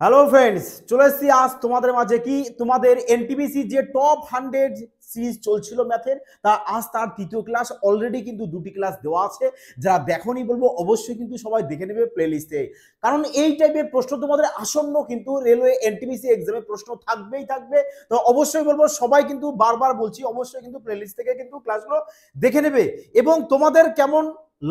Hello friends, চলে এসেছি আজ তোমাদের মাঝে কি তোমাদের এনটিপিসি যে টপ 100 সিরিজ চলছিল ম্যাথের, তা আজ তার তৃতীয় ক্লাস। অলরেডি কিন্তু দুটি ক্লাস দেওয়া আছে, যারা দেখোনি বলবো অবশ্যই কিন্তু সবাই দেখে নেবে প্লেলিস্টে, কারণ এই টাইপের প্রশ্ন তোমাদের আসন্ন কিন্তু রেলওয়ে এনটিপিসি এক্সামে প্রশ্ন থাকবেই থাকবে। তো অবশ্যই বলবো সবাই কিন্তু বারবার বলছি অবশ্যই কিন্তু প্লেলিস্ট থেকে কিন্তু ক্লাসগুলো দেখে নেবে, এবং তোমাদের কেমন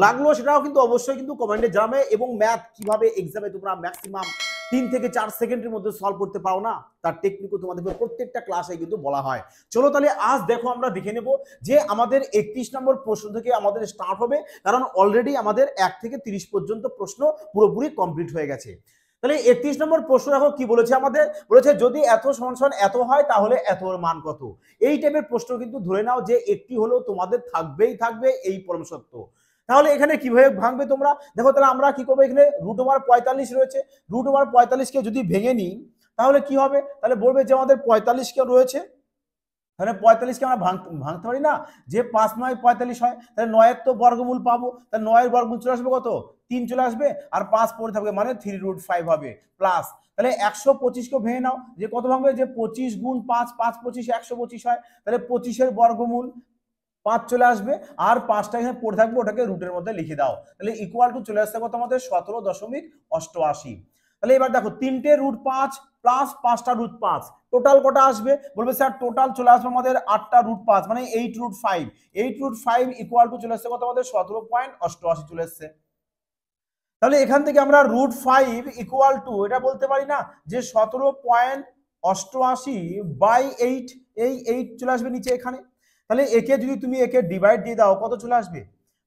লাগলো সেটাও কিন্তু অবশ্যই কিন্তু কমেন্টে জানাবে। এবং ম্যাথ কিভাবে এক্সামে তোমরা ম্যাক্সিমাম 3 থেকে 4 সেকেন্ডের মধ্যে সলভ করতে পারো না, তার টেকনিকও তোমাদেরকে প্রত্যেকটা ক্লাসে কিন্তু বলা হয়। চলো তাহলে আজ দেখো আমরা দেখে নেব যে আমাদের 31 নম্বর প্রশ্ন থেকে আমাদের স্টার্ট হবে, কারণ অলরেডি আমাদের 1 থেকে 30 পর্যন্ত প্রশ্ন পুরোপুরি কমপ্লিট হয়ে গেছে। তাহলে 31 নম্বর প্রশ্ন দেখো কি বলেছে, আমাদের বলেছে যদি এত সমান এত হয় তাহলে এতর মান কত। এই টাইপের প্রশ্ন কিন্তু ধরে নাও যে একটি হলেও তোমাদের থাকবেই থাকবে, এই পরম সত্য। তাহলে এখানে কিভাবে ভাঙবে তোমরা দেখো, তাহলে আমরা কি করবো, এখানে √45 রয়েছে, √45 যদি ভেঙে নিই তাহলে কি হবে, তাহলে বলবে যে আমাদের 45 রয়েছে, তাহলে 45 আমরা ভাঙতে পারি না, যে 5 9 45 হয়, তাহলে 9 এর তো বর্গমূল পাবো, তাহলে 9 এর বর্গমূল চলে আসবে কত, 3 চলে আসবে, আর 5 পড়ে থাকবে মানে 3√5 হবে প্লাস। তাহলে 125 ভেঙে নাও, যে কত ভাঙবে, যে 25 গুণ 5, 5 25 125 হয়, তাহলে 25 বর্গমূল 5 চলে আসবে, আর 5টা এখানে পড়ে থাকবে, ওটাকে রুটের মধ্যে লিখে দাও, তাহলে ইকুয়াল টু চলে আসছে কত আমাদের 17.88। তাহলে এবার দেখো 3টে √5 প্লাস 5টা √5 টোটাল কটা আসবে, বলবে স্যার টোটাল চলে আসবে আমাদের 8টা √5 মানে 8√5, 8√5 ইকুয়াল টু চলে আসছে কত আমাদের 17.88 চলে আসছে। তাহলে এখান থেকে আমরা √5 ইকুয়াল টু এটা বলতে পারি না যে 17.88/8, এই 8 চলে আসবে নিচে এখানে। তাহলে একে যদি তুমি একে ডিভাইড দিয়ে দাও কত চলে আসবে,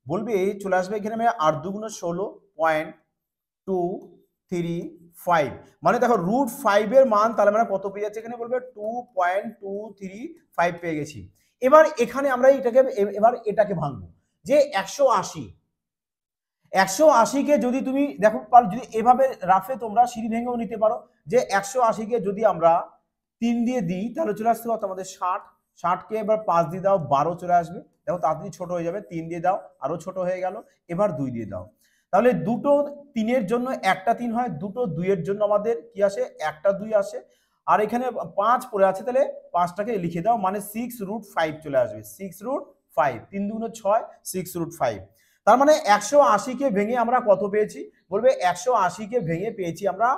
বলবে চলে আসবে এখানে 8 দুগুণ 16.235, মানে দেখো √5 এর মান তাহলে আমরা কত পেয়ে যাচ্ছি, এখানে বলবে 2.235 পেয়ে গেছি। এবার এখানে আমরা এটাকে ভাঙবো, যে 180কে যদি তুমি দেখো যদি এভাবে রাফে তোমরা সিঁড়ি ভেঙেও নিতে পারো, যে 180কে যদি আমরা 3 দিয়ে দিই তাহলে চলে আসতে কত আমাদের 60, 60কে এবার 5 দিয়ে দাও 12 চলে আসবে, দেখো তাড়াতাড়ি ছোট হয়ে যাবে, 3 দিয়ে দাও আরো ছোট হয়ে গেল, এবার 2 দিয়ে দাও, তাহলে দুটো 3-এর জন্য একটা 3 হয়, দুটো 2-এর জন্য আমাদের কি আসে, একটা 2 আসে, আর এখানে 5 পড়ে আছে, তাহলে 5টাকে লিখে দাও মানে 6√5 চলে আসবে, 6√5, 3 দুগুণ 6, 6√5। তার মানে 180কে ভেঙে আমরা কত পেয়েছি, বলবে 180কে ভেঙে পেয়েছি আমরা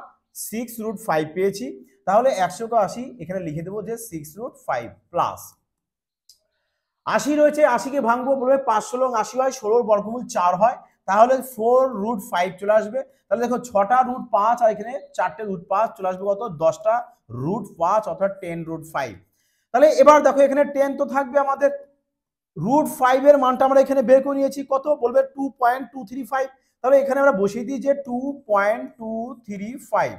6√5 পেয়েছি, তাহলে 180 এখানে লিখে দেবো যে 6√5 প্লাস 80 রয়েছে, 80কে ভাঙবো, বলবে 5 16 80 হয়, 16 বর্গমূল 4 হয়, তাহলে 4√5 চলে আসবে। তাহলে দেখো 6টা √5 আর এখানে 4টে √5 চলে আসবে কত, 10টা √5 অর্থাৎ 10√5। তাহলে এবার দেখো এখানে 10 তো থাকবে আমাদের, √5 এর মানটা আমরা এখানে বের করে নিয়েছি কত, বলবে 2.235, তাহলে এখানে আমরা বসিয়ে দিই যে 2.235।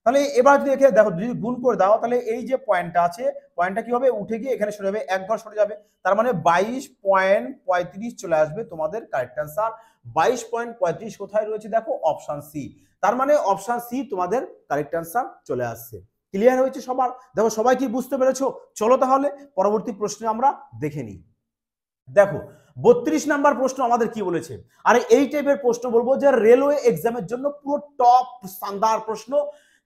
তাহলে এবার যদি এখানে দেখো যদি গুণ করে দাও তাহলে এই যে পয়েন্টটা আছে, পয়েন্টটা কি হবে, উঠে গিয়ে এখানে সরে যাবে, এক ঘর সরে যাবে, তার মানে 22.35 চলে আসবে তোমাদের কারেক্ট অ্যান্সার। 22.35 কোথায় রয়েছে দেখো, অপশন সি, তার মানে অপশন সি তোমাদের কারেক্ট অ্যান্সার চলে আসছে। ক্লিয়ার হয়েছে সবার, দেখো সবাই কি বুঝতে পেরেছো। চলো তাহলে পরবর্তী প্রশ্নে আমরা দেখে নিই। দেখো 32 নাম্বার প্রশ্ন আমাদের কি বলেছে, আর এই টাইপের প্রশ্ন বলবো যে রেলওয়ে এক্সামের জন্য পুরো টপ শানদার প্রশ্ন।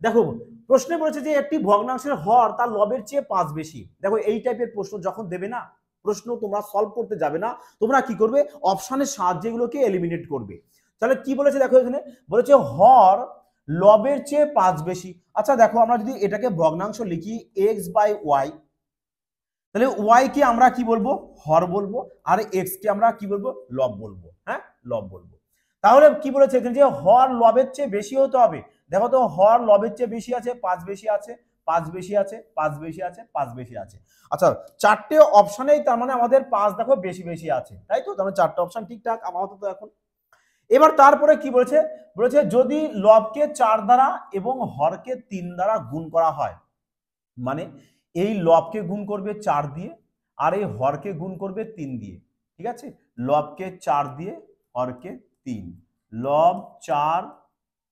দেখো প্রশ্নে বলেছে যে একটি ভগ্নাংশের হর তার লবের চেয়ে 5 বেশি। দেখো এই টাইপের প্রশ্ন যখন দেবে না, প্রশ্ন তোমরা সলভ করতে যাবে না, তোমরা কি করবে, অপশনের সাহায্যে এগুলোকে এলিমিনেট করবে। তাহলে কি বলেছে দেখো, এখানে বলেছে হর লবের চেয়ে 5 বেশি। আচ্ছা দেখো আমরা যদি এটাকে ভগ্নাংশ লিখি x/y, তাহলে ওয়াই কে আমরা কি বলবো, হর বলবো, আর এক্স কে আমরা কি বলবো, লব বলবো, হ্যাঁ লব বলবো। তাহলে কি বলেছে এখানে, যে হর লবের চেয়ে বেশি হতে হবে। দেখো তো হর লবের চেয়ে বেশি আছে, 5 বেশি আছে, 5 বেশি আছে, 5 বেশি আছে, 5 বেশি আছে। আচ্ছা চারটে অপশনেই তার মানে আমাদের 5 দেখো বেশি বেশি আছে, তাই তো, তার মানে চারটে অপশন ঠিকঠাক আপাতত এখন। এবার তারপরে কি বলেছে, বলেছে যদি লবকে 4 দ্বারা এবং হরকে 3 দ্বারা গুণ করা হয়, মানে এই লবকে গুণ করবে 4 দিয়ে আর এই হরকে গুণ করবে 3 দিয়ে, ঠিক আছে, লবকে 4 দিয়ে হরকে 3, লব 4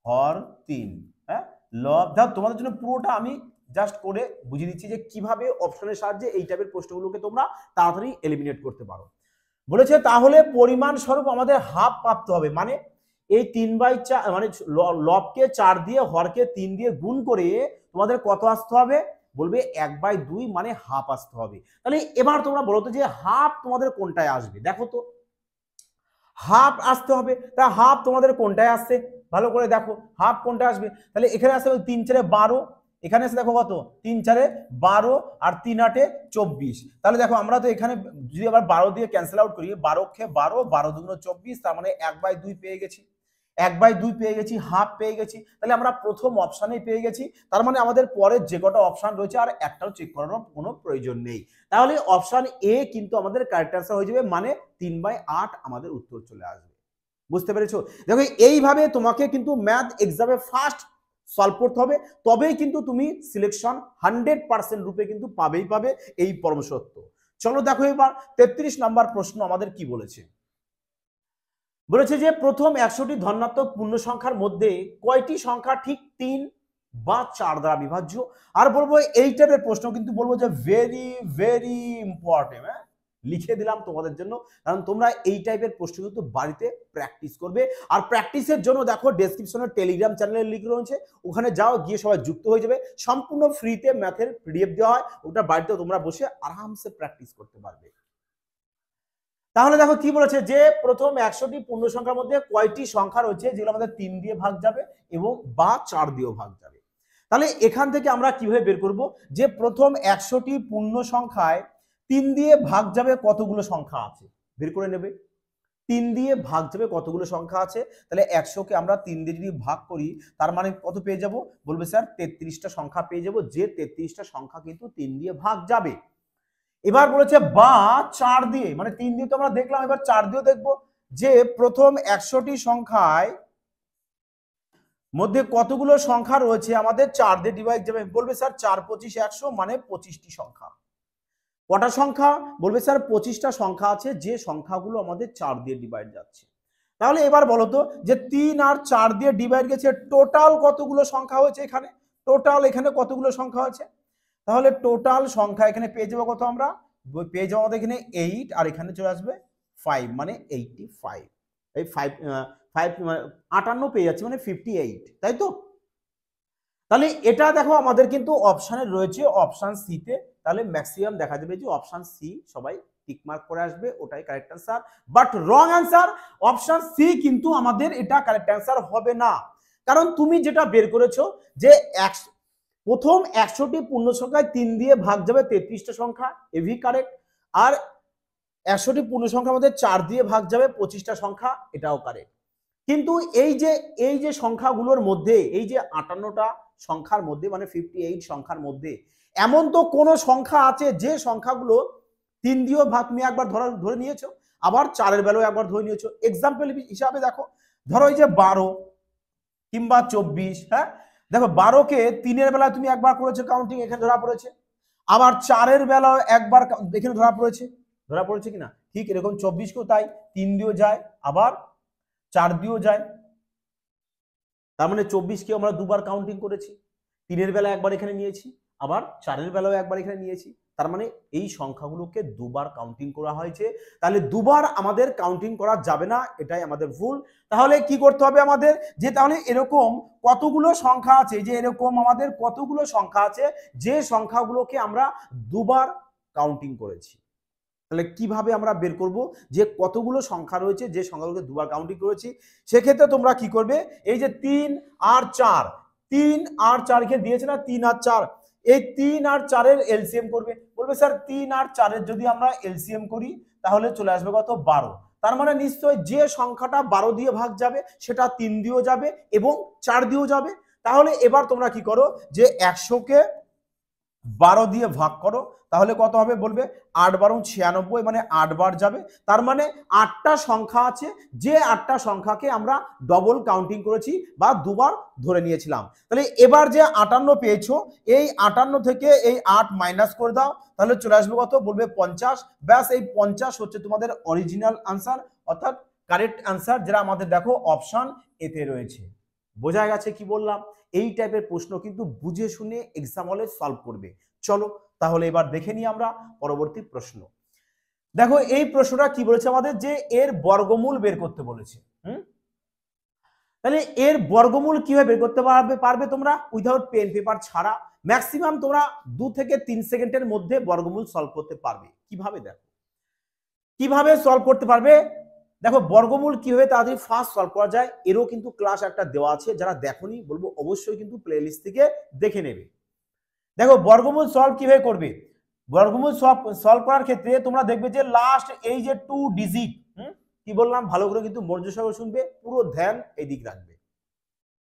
হর 3, হ্যাঁ লব, ধর তোমাদের জন্য পুরোটা আমি জাস্ট করে বুঝিয়ে দিচ্ছি যে কিভাবে অপশনের সাহায্যে এই টাইপের প্রশ্নগুলোকে তোমরা তাড়াতাড়ি এলিমিনেট করতে পারো। বলেছে তাহলে পরিমাণ স্বরূপ আমাদের হাফ প্রাপ্ত হবে, মানে এই 3/4 মানে লবকে 4 দিয়ে হরকে 3 দিয়ে গুণ করে তোমাদের কত আসতে হবে, বলবে 1/2 মানে হাফ আসতে হবে। তাহলে এবার তোমরা বলো তো যে হাফ তোমাদের কোনটায় আসবে, দেখো তো হাফ আসতে হবে, তা হাফ তোমাদের কোনটায় আসছে ভালো করে দেখো, হাফ কোনটা আসবে, তাহলে এখানে আসবে 3 4 12, এখানে এসে দেখো কত 3 4 12 আর 3 8 24। তাহলে দেখো আমরা তো এখানে যদি আবার 12 দিয়ে ক্যান্সেল আউট করি, 12 কে 12 12 2 24, তার মানে 1/2 পেয়ে গেছি, 1/2 পেয়ে গেছি, হাফ পেয়ে গেছি। তাহলে আমরা প্রথম অপশানেই পেয়ে গেছি, তার মানে আমাদের পরের যে কটা অপশান রয়েছে আর একটাও চেক করানোর কোনো প্রয়োজন নেই। তাহলে অপশান এ কিন্তু আমাদের কারেক্ট অ্যান্সার হয়ে যাবে, মানে 3/8 আমাদের উত্তর চলে আসবে। বুঝতে পেরেছো? দেখো এইভাবে তোমাকে কিন্তু ম্যাথ এক্সামে ফার্স্ট সলভ করতে হবে, তবেই কিন্তু তুমি সিলেকশন 100% রূপে কিন্তু পাবেই পাবে এই পরম সত্য। চলো দেখো এবার 33 নাম্বার প্রশ্ন আমাদের কি বলেছে। বলেছে যে প্রথম 100টি ধনাত্মক পূর্ণ সংখ্যার মধ্যে কয়টি সংখ্যা ঠিক 3 বা 4 দ্বারা বিভাজ্য। আর বলবো এই টাইপের প্রশ্ন কিন্তু বলবো যে ভেরি ভেরি ইম্পর্টেন্ট, হ্যাঁ লিখে দিলাম তোমাদের জন্য, কারণ তোমরা এই টাইপের প্রশ্ন কিন্তু বাড়িতে প্র্যাকটিস করবে। আর প্র্যাকটিসের জন্য দেখো ডেসক্রিপশনে টেলিগ্রাম চ্যানেলের লিঙ্ক রয়েছে, ওখানে যাও, গিয়ে সবাই যুক্ত হয়ে যাবে। সম্পূর্ণ ফ্রিতে ম্যাথের পিডিএফ দেওয়া হয়, ওটা বাড়িতে তোমরা বসে আরামসে প্র্যাকটিস করতে পারবে। তাহলে দেখো কি বলেছে যে প্রথম 100টি পূর্ণ সংখ্যার মধ্যে কয়টি সংখ্যা রয়েছে যেগুলো আমাদের 3 দিয়ে ভাগ যাবে এবং বা 4 দিয়েও ভাগ যাবে। তাহলে এখান থেকে আমরা কিভাবে বের করব যে প্রথম 100টি পূর্ণ সংখ্যায় 3 দিয়ে ভাগ যাবে কতগুলো সংখ্যা আছে, বের করে নেবে। 3 দিয়ে ভাগ যাবে কতগুলো সংখ্যা আছে, তাহলে 100কে আমরা 3 দিয়ে যদি ভাগ করি তার মানে কত পেয়ে যাব, বলবে স্যার 33টা সংখ্যা পেয়ে যাব, যে 33টা সংখ্যা কিন্তু 3 দিয়ে ভাগ যাবে। এবার বলেছে বা 4 দিয়ে, মানে 3 দিয়ে তো আমরা দেখলাম, এবার 4 দিয়েও দেখবো যে প্রথম 100টি সংখ্যায় মধ্যে কতগুলো সংখ্যা রয়েছে আমাদের 4 দিয়ে ডিভাইড যাবে। বলবে স্যার 4 25 100 মানে 25টি সংখ্যা। কটা সংখ্যা, বলবে স্যার 25টা সংখ্যা আছে যে সংখ্যাগুলো আমাদের 4 দিয়ে ডিভাইড যাচ্ছে। তাহলে এবার বলো তো যে 3 আর 4 দিয়ে ডিভাইড গেছে, টোটাল কতগুলো সংখ্যা হয়েছে এখানে, টোটাল এখানে কতগুলো সংখ্যা হয়েছে, তাহলে টোটাল সংখ্যা এখানে পেয়ে যাবো কত, আমরা পেয়ে যাবো আমাদের এখানে 8 আর এখানে চলে আসবে 5 মানে 85, এই 58 পেয়ে যাচ্ছে মানে 58, তাই তো। তাহলে এটা দেখো আমাদের কিন্তু অপশানে রয়েছে অপশান সি তে, তাহলে ম্যাক্সিমাম দেখা যাবে যে অপশান সি সবাই টিক মার্ক করে আসবে, ওটাই correct answer. But wrong answer, option C কিন্তু আমাদের এটা কারেক্ট অ্যান্সার হবে না, কারণ তুমি যেটা বের করেছো যে প্রথম 100টি পূর্ণ সংখ্যায় 3 দিয়ে ভাগ যাবে 33টা সংখ্যা, এভি কারেক্ট। আর 100টি পূর্ণ সংখ্যার মধ্যে 4 দিয়ে ভাগ যাবে 25টা সংখ্যা, এটাও কারেক্ট। কিন্তু এই যে সংখ্যাগুলোর মধ্যে, এই যে 58টা সংখ্যার মধ্যে মানে 58 সংখ্যার মধ্যে এমন তো কোন সংখ্যা আছে যে সংখ্যাগুলো 3 দিয়েও ভাগ, তুমি একবার ধরে নিয়েছো, আবার 4-এর বেলাও একবার ধরে নিয়েছো। এক্সাম্পল হিসাবে দেখো, ধরো এই যে 12 কিংবা 24, হ্যাঁ দেখো 12কে 3-এর বেলায় তুমি একবার করেছো কাউন্টিং, এখানে ধরা পড়েছে, আবার 4-এর বেলায় একবার এখানে ধরা পড়েছে কিনা, ঠিক এরকম 24কেও তাই 3 দিয়েও যায় আবার 4 দিয়েও যায়, তার মানে 24কে আমরা দুবার কাউন্টিং করেছি, 3-এর বেলা একবার এখানে নিয়েছি, আবার 4-এর বেলাও একবার এখানে নিয়েছি, তার মানে এই সংখ্যাগুলোকে দুবার কাউন্টিং করা হয়েছে। তাহলে দুবার আমাদের কাউন্টিং করা যাবে না, এটাই আমাদের ভুল। তাহলে কি করতে হবে আমাদের, যে তাহলে এরকম কতগুলো সংখ্যা আছে, যে এরকম আমাদের কতগুলো সংখ্যা আছে যে সংখ্যাগুলোকে আমরা দুবার কাউন্টিং করেছি। তাহলে কিভাবে আমরা বের করব যে কতগুলো সংখ্যা রয়েছে যে সংখ্যাগুলোকে দুবার কাউন্টিং করেছি। সেক্ষেত্রে তোমরা কি করবে, এই যে 3 আর 4, 3 আর 4 কে দিয়েছে না, 3 আর 4, এই 3 আর 4 এর এলসিএম করবে। বলবে স্যার 3 আর 4 এর যদি আমরা এলসিএম করি তাহলে চলে আসবে কত, 12। তার মানে নিশ্চয়ই যে সংখ্যাটা 12 দিয়ে ভাগ যাবে সেটা 3 দিয়েও যাবে এবং 4 দিয়েও যাবে। তাহলে এবার তোমরা কি করো, যে 100কে 12 দিয়ে ভাগ করো, তাহলে কত হবে, বলবে 8 12 96 মানে 8 বার যাবে। তার মানে 8টা সংখ্যা আছে, যে 8টা সংখ্যাকে আমরা ডবল কাউন্টিং করেছি বা দুবার ধরে নিয়েছিলাম। তাহলে এবার যে 58 পেয়েছো, এই 58 থেকে এই 8 মাইনাস করে দাও, তাহলে চলে আসবে কত, বলবে 50। ব্যাস এই 50 হচ্ছে তোমাদের অরিজিনাল আনসার, অর্থাৎ কারেক্ট আনসার, যেটা আমাদের দেখো অপশন এতে রয়েছে। বোঝা গেছে কি বললাম? এই টাইপের প্রশ্ন কিন্তু বুঝে শুনে এক্সাম হলে সলভ করবে। চলো তাহলে এবার দেখে নিই আমরা পরবর্তী প্রশ্ন। দেখো এই প্রশ্নটা কি বলেছে আমাদের, যে এর বর্গমূল বের করতে বলেছে। তাহলে এর বর্গমূল কিভাবে বের করতে পারবে তোমরা উইদাউট পেন পেপার ছাড়া ম্যাক্সিমাম তোমরা 2 থেকে 3 সেকেন্ডের মধ্যে বর্গমূল সলভ করতে পারবে। কিভাবে দেখো, কিভাবে সলভ করতে পারবে দেখো, বর্গমূল কিভাবে তাড়াতাড়ি ফাস্ট সলভ করা যায় এরও কিন্তু ক্লাস একটা দেওয়া আছে, যারা দেখোনি বলবো অবশ্যই কিন্তু প্লেলিস্ট থেকে দেখে নেবে। দেখো বর্গমূল সলভ কিভাবে করবে, বর্গমূল সলভ করার ক্ষেত্রে তোমরা দেখবে যে লাস্ট এই যে 2 ডিজিট, কি বললাম ভালো করে কিন্তু মনোযোগ সহকারে শুনবে, পুরো ধ্যান এই দিক রাখবে।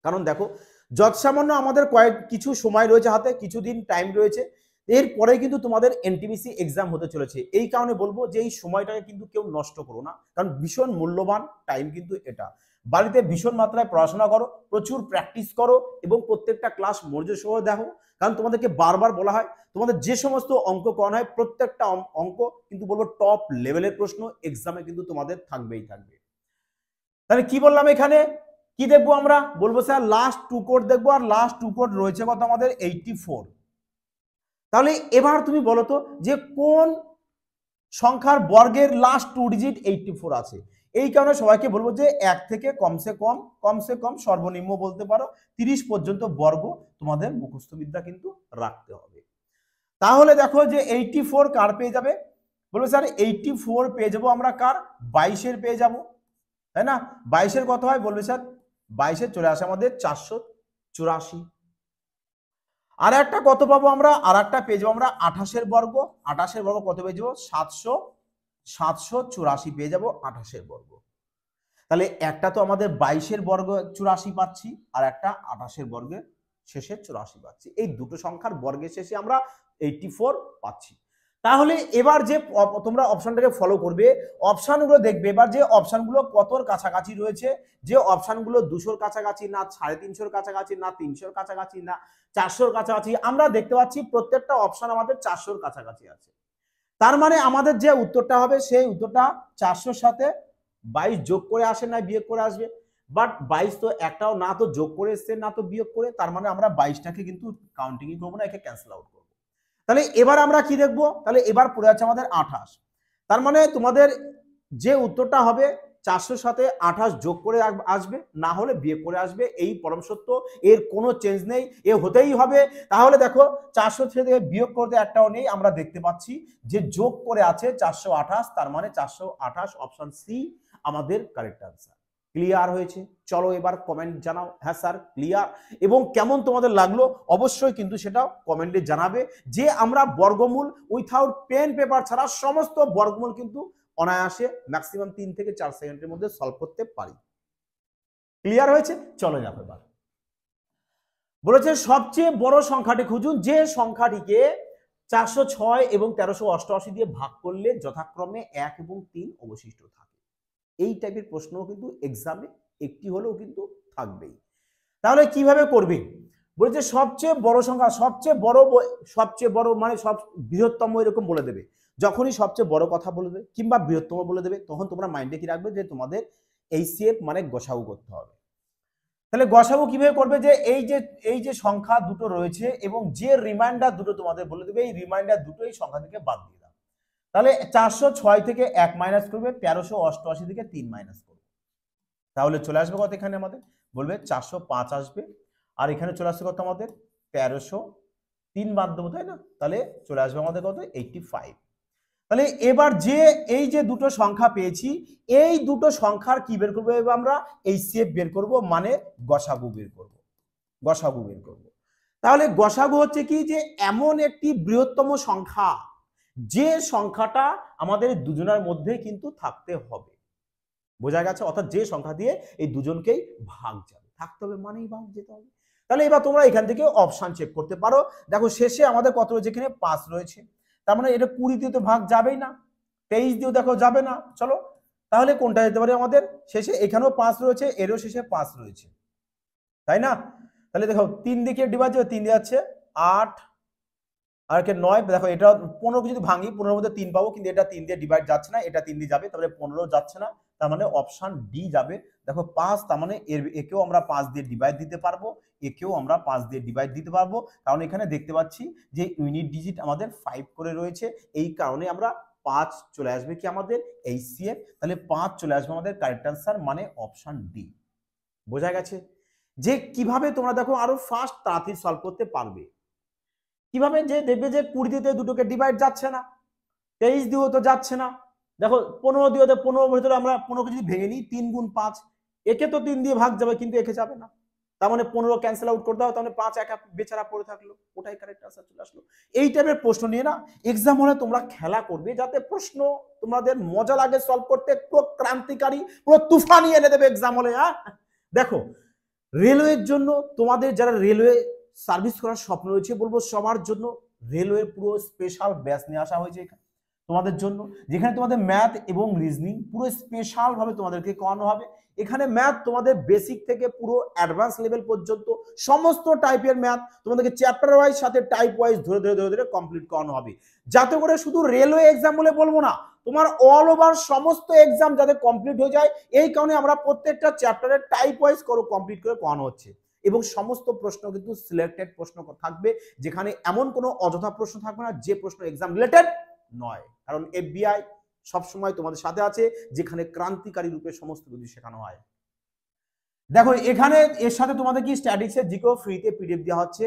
কারণ দেখো যৎসামান্য আমাদের কিছু সময় রয়েছে হাতে, কিছুদিন টাইম রয়েছে, এরপরে কিন্তু তোমাদের এনটিপিসি এক্সাম হতে চলেছে। এই কারণে বলবো যে এই সময়টাকে কিন্তু কেউ নষ্ট করো না, কারণ ভীষণ মূল্যবান টাইম কিন্তু এটা। বাড়িতে ভীষণ মাত্রায় পড়াশোনা করো, প্রচুর প্র্যাকটিস করো এবং প্রত্যেকটা ক্লাস মনোযোগ সহ দেখো, কারণ তোমাদেরকে বারবার বলা হয় তোমাদের যে সমস্ত অঙ্ক করানো হয় প্রত্যেকটা অঙ্ক কিন্তু বলবো টপ লেভেলের প্রশ্ন এক্সামে কিন্তু তোমাদের থাকবেই থাকবে। তাহলে কি বললাম এখানে, কি দেখবো আমরা, বলবো স্যার লাস্ট 2 কোড দেখবো, আর লাস্ট 2 কোড রয়েছে কত আমাদের 84। তাহলে এবার তুমি বলো তো যে কোন সংখ্যার বর্গের লাস্ট 2 ডিজিট 84 আছে। এই কারণে সবাইকে বলবো যে 1 থেকে কমসে কম সর্বনিম্ন বলতে পারো 30 পর্যন্ত বর্গ তোমাদের মুখস্থ বিদ্যা কিন্তু রাখতে হবে। তাহলে দেখো যে 84 কার পেয়ে যাবে, বলবে স্যার 84 পেয়ে যাবো আমরা কার, 22-এর পেয়ে যাবো, তাই না। 22-এর কত হয়, বলবে স্যার 22-এর চলে আসে আমাদের 484। আর একটা কত পাবো আমরা, আর একটা পেয়ে যাবো আমরা 28-এর বর্গ। 28-এর বর্গ কত পেয়ে যাবো, 784 পেয়ে যাবো 28-এর বর্গ। তাহলে একটা তো আমাদের 22-এর বর্গ 84 পাচ্ছি, আর একটা 28-এর বর্গের শেষে 84 পাচ্ছি। এই দুটো সংখ্যার বর্গের শেষে আমরা 84 পাচ্ছি। তাহলে এবার যে তোমরা অপশনটাকে ফলো করবে, অপশনগুলো দেখবে এবার যে অপশনগুলো কতর কাছাকাছি রয়েছে, যে অপশনগুলো 200-র কাছাকাছি না, 350-র কাছাকাছি না, 300-র কাছাকাছি না, 400-র কাছাকাছি, আমরা দেখতে পাচ্ছি প্রত্যেকটা অপশন আমাদের 400-র কাছাকাছি আছে। তার মানে আমাদের যে উত্তরটা হবে সেই উত্তরটা 400-র সাথে 22 যোগ করে আসে না বিয়োগ করে আসবে, বাট 22 তো একটাও না তো যোগ করে এসছে না তো বিয়োগ করে, তার মানে আমরা 22টাকে কিন্তু কাউন্টিংই করবো না, একে ক্যান্সেল আউট করবো। তাহলে এবার আমরা কি দেখবো, তাহলে এবার পড়ে আছে আমাদের 28। তার মানে তোমাদের যে উত্তরটা হবে 400-র সাথে 28 যোগ করে আসবে, না হলে বিয়োগ করে আসবে, এই পরম সত্য, এর কোনো চেঞ্জ নেই, এ হতেই হবে। তাহলে দেখো 400 থেকে বিয়োগ করতে একটাও নেই, আমরা দেখতে পাচ্ছি যে যোগ করে আছে 428, তার মানে 428 অপশন সি আমাদের কারেক্ট আনসার। ক্লিয়ার হয়েছে? চলো এবার কমেন্ট জানাও, হ্যাঁ স্যার ক্লিয়ার, এবং কেমন তোমাদের লাগলো অবশ্যই কিন্তু সেটা কমেন্টে জানাবে, যে আমরা বর্গমূল উইথাউট পেন পেপার ছাড়া সমস্ত বর্গমূল কিন্তু অনায়াসে ম্যাক্সিমাম 3 থেকে 4 সেকেন্ডের মধ্যে সলভ করতে পারি। ক্লিয়ার হয়েছে? চলো যাবো এবার। বলেছে সবচেয়ে বড় সংখ্যাটি খুঁজুন যে সংখ্যাটিকে 406 এবং 1388 দিয়ে ভাগ করলে যথাক্রমে 1 এবং 3 অবশিষ্ট থাকে। এই টাইপের প্রশ্ন কিন্তু এক্সামে একটি হলেও কিন্তু থাকবেই। তাহলে কিভাবে করবে, বলেছে সবচেয়ে বড় সংখ্যা, সবচেয়ে বড় মানে সব বৃহত্তম এরকম বলে দেবে। যখনই সবচেয়ে বড় কথা বলবে কিংবা বৃহত্তম বলে দেবে, তখন তোমরা মাইন্ডে কি রাখবে যে তোমাদের এইচসিএফ মানে গসাগু করতে হবে। তাহলে গসাগু কিভাবে করবে, যে এই যে সংখ্যা দুটো রয়েছে এবং যে রিমাইন্ডার দুটো তোমাদের বলে দেবে, এই রিমাইন্ডার দুটো এই সংখ্যা থেকে বাদ দিয়ে দাও। তাহলে 406 থেকে 1 মাইনাস করবে, 1388 থেকে 3 মাইনাস করবে, তাহলে চলে আসবে কত এখানে আমাদের, বলবে 405 আসবে, আর এখানে চলে আসবে কত আমাদের 1303 বাদ দেবো, তাই না, তাহলে চলে আসবে আমাদের কত 85। তাহলে এবার যে এই যে দুটো সংখ্যা পেয়েছি, এই দুটো সংখ্যার কি বের করবো, এবার আমরা এইচসিএফ বের করব, মানে গসাগু বের করব, গসাগু বের করব। তাহলে গসাগু হচ্ছে কি, যে এমন একটি বৃহত্তম সংখ্যা যে সংখ্যাটা আমাদের দুজনের মধ্যে কিন্তু থাকতে হবে, বোঝা গেছে, অর্থাৎ যে সংখ্যা দিয়ে এই দুজনকেই ভাগ যাবে, থাকতে হবে মানেই ভাগ যেতে হবে। তাহলে এবার তোমরা এখান থেকে অপশন চেক করতে পারো, দেখো শেষে আমাদের কত রয়েছে, এখানে 5 রয়েছে, তার মানে এটা 20 দিয়ে তো ভাগ যাবেই না, 23 দিয়েও দেখো যাবে না, চলো তাহলে কোনটা যেতে পারে আমাদের শেষে, এখানেও 5 রয়েছে, এরও শেষে 5 রয়েছে, তাই না। তাহলে দেখো 3 দিকে ডিভাইড যাবে, 3 দিয়ে যাচ্ছে 8 আর কে 9, দেখো এটা 15 যদি ভাঙি 15 মধ্যে 3 পাবো, কিন্তু এটা 3 দিয়ে ডিভাইড যাচ্ছে না, এটা 3 দিয়ে যাবে, তাহলে 15 যাচ্ছে না, তার মানে অপশন ডি যাবে। দেখো 5, তার মানে একেও আমরা 5 দিয়ে ডিভাইড দিতে পারবো, একেও আমরা 5 দিয়ে ডিভাইড দিতে পারবো, কারণ এখানে দেখতে পাচ্ছি যে ইউনিট ডিজিট আমাদের 5 করে রয়েছে, এই কারণে আমরা 5 চলে আসবে কি আমাদের এইচসিএফ, তাহলে 5 চলে আসবে আমাদের কারেক্ট আনসার, মানে অপশন ডি। বোঝা গেছে যে কিভাবে তোমরা দেখো আরো ফাস্ট তাড়াতাড়ি সলভ করতে পারবে। কিভাবে যে দেখবে যে 20 দিয়ে দুটোকে ডিভাইড যাচ্ছে না, 23 দিয়েও তো যাচ্ছে না। দেখো 15 দিয়ে 15 ভিতরে আমরা 15কে যদি ভেঙে নিই 3 গুণ 5, একে তো 3 দিয়ে ভাগ যাবে কিন্তু একে যাবে না, তার মানে 15 ক্যান্সেল আউট করে দাও, তার মানে 5 একা বেচারা পড়ে থাকলো, ওটাই কারেক্ট আনসার চলে আসলো। এই টাইপের প্রশ্ন নিয়ে না এক্সাম হলে তোমরা খেলা করবে যাতে প্রশ্ন তোমাদের মজা লাগে সলভ করতে, পুরো ক্রান্তিকারী পুরো তুফানি এনে দেবে এক্সাম হলে। হ্যাঁ দেখো রেলওয়ের জন্য তোমাদের যারা রেলওয়ে সার্ভিস করার স্বপ্ন রয়েছে বলবো সবার জন্য রেলওয়ে পুরো স্পেশাল ব্যাচ নিয়ে আসা হয়েছে এখানে তোমাদের জন্য, যেখানে তোমাদের ম্যাথ এবং রিজনিং পুরো স্পেশাল ভাবে তোমাদেরকে করানো হবে। এখানে ম্যাথ তোমাদের বেসিক থেকে পুরো অ্যাডভান্স লেভেল পর্যন্ত সমস্ত টাইপের ম্যাথ তোমাদেরকে চ্যাপ্টার ওয়াইজ সাথে টাইপ ওয়াইজ ধরে ধরে ধরে ধরে কমপ্লিট করানো হবে, যাতে করে শুধু রেলওয়ে এক্সাম বলে বলবো না, তোমার অল ওভার সমস্ত এক্সাম যাতে কমপ্লিট হয়ে যায়। এই কারণে আমরা প্রত্যেকটা চ্যাপ্টারের টাইপ ওয়াইজ কমপ্লিট করে করানো হচ্ছে এবং সমস্ত প্রশ্ন কিন্তু সিলেক্টেড প্রশ্ন থাকবে, যেখানে এমন কোনো অযথা প্রশ্ন থাকবে না যে প্রশ্ন এক্সাম রিলেটেড নয়, কারণ এফবিআই সবসময় তোমাদের সাথে আছে, যেখানে ক্রান্তিকারী রূপে সমস্ত কিছু শেখানো হয়। দেখো এখানে এর সাথে তোমাদের কি স্ট্যাটিক্সের জিকেও ফ্রিতে পিডিএফ দেওয়া হচ্ছে।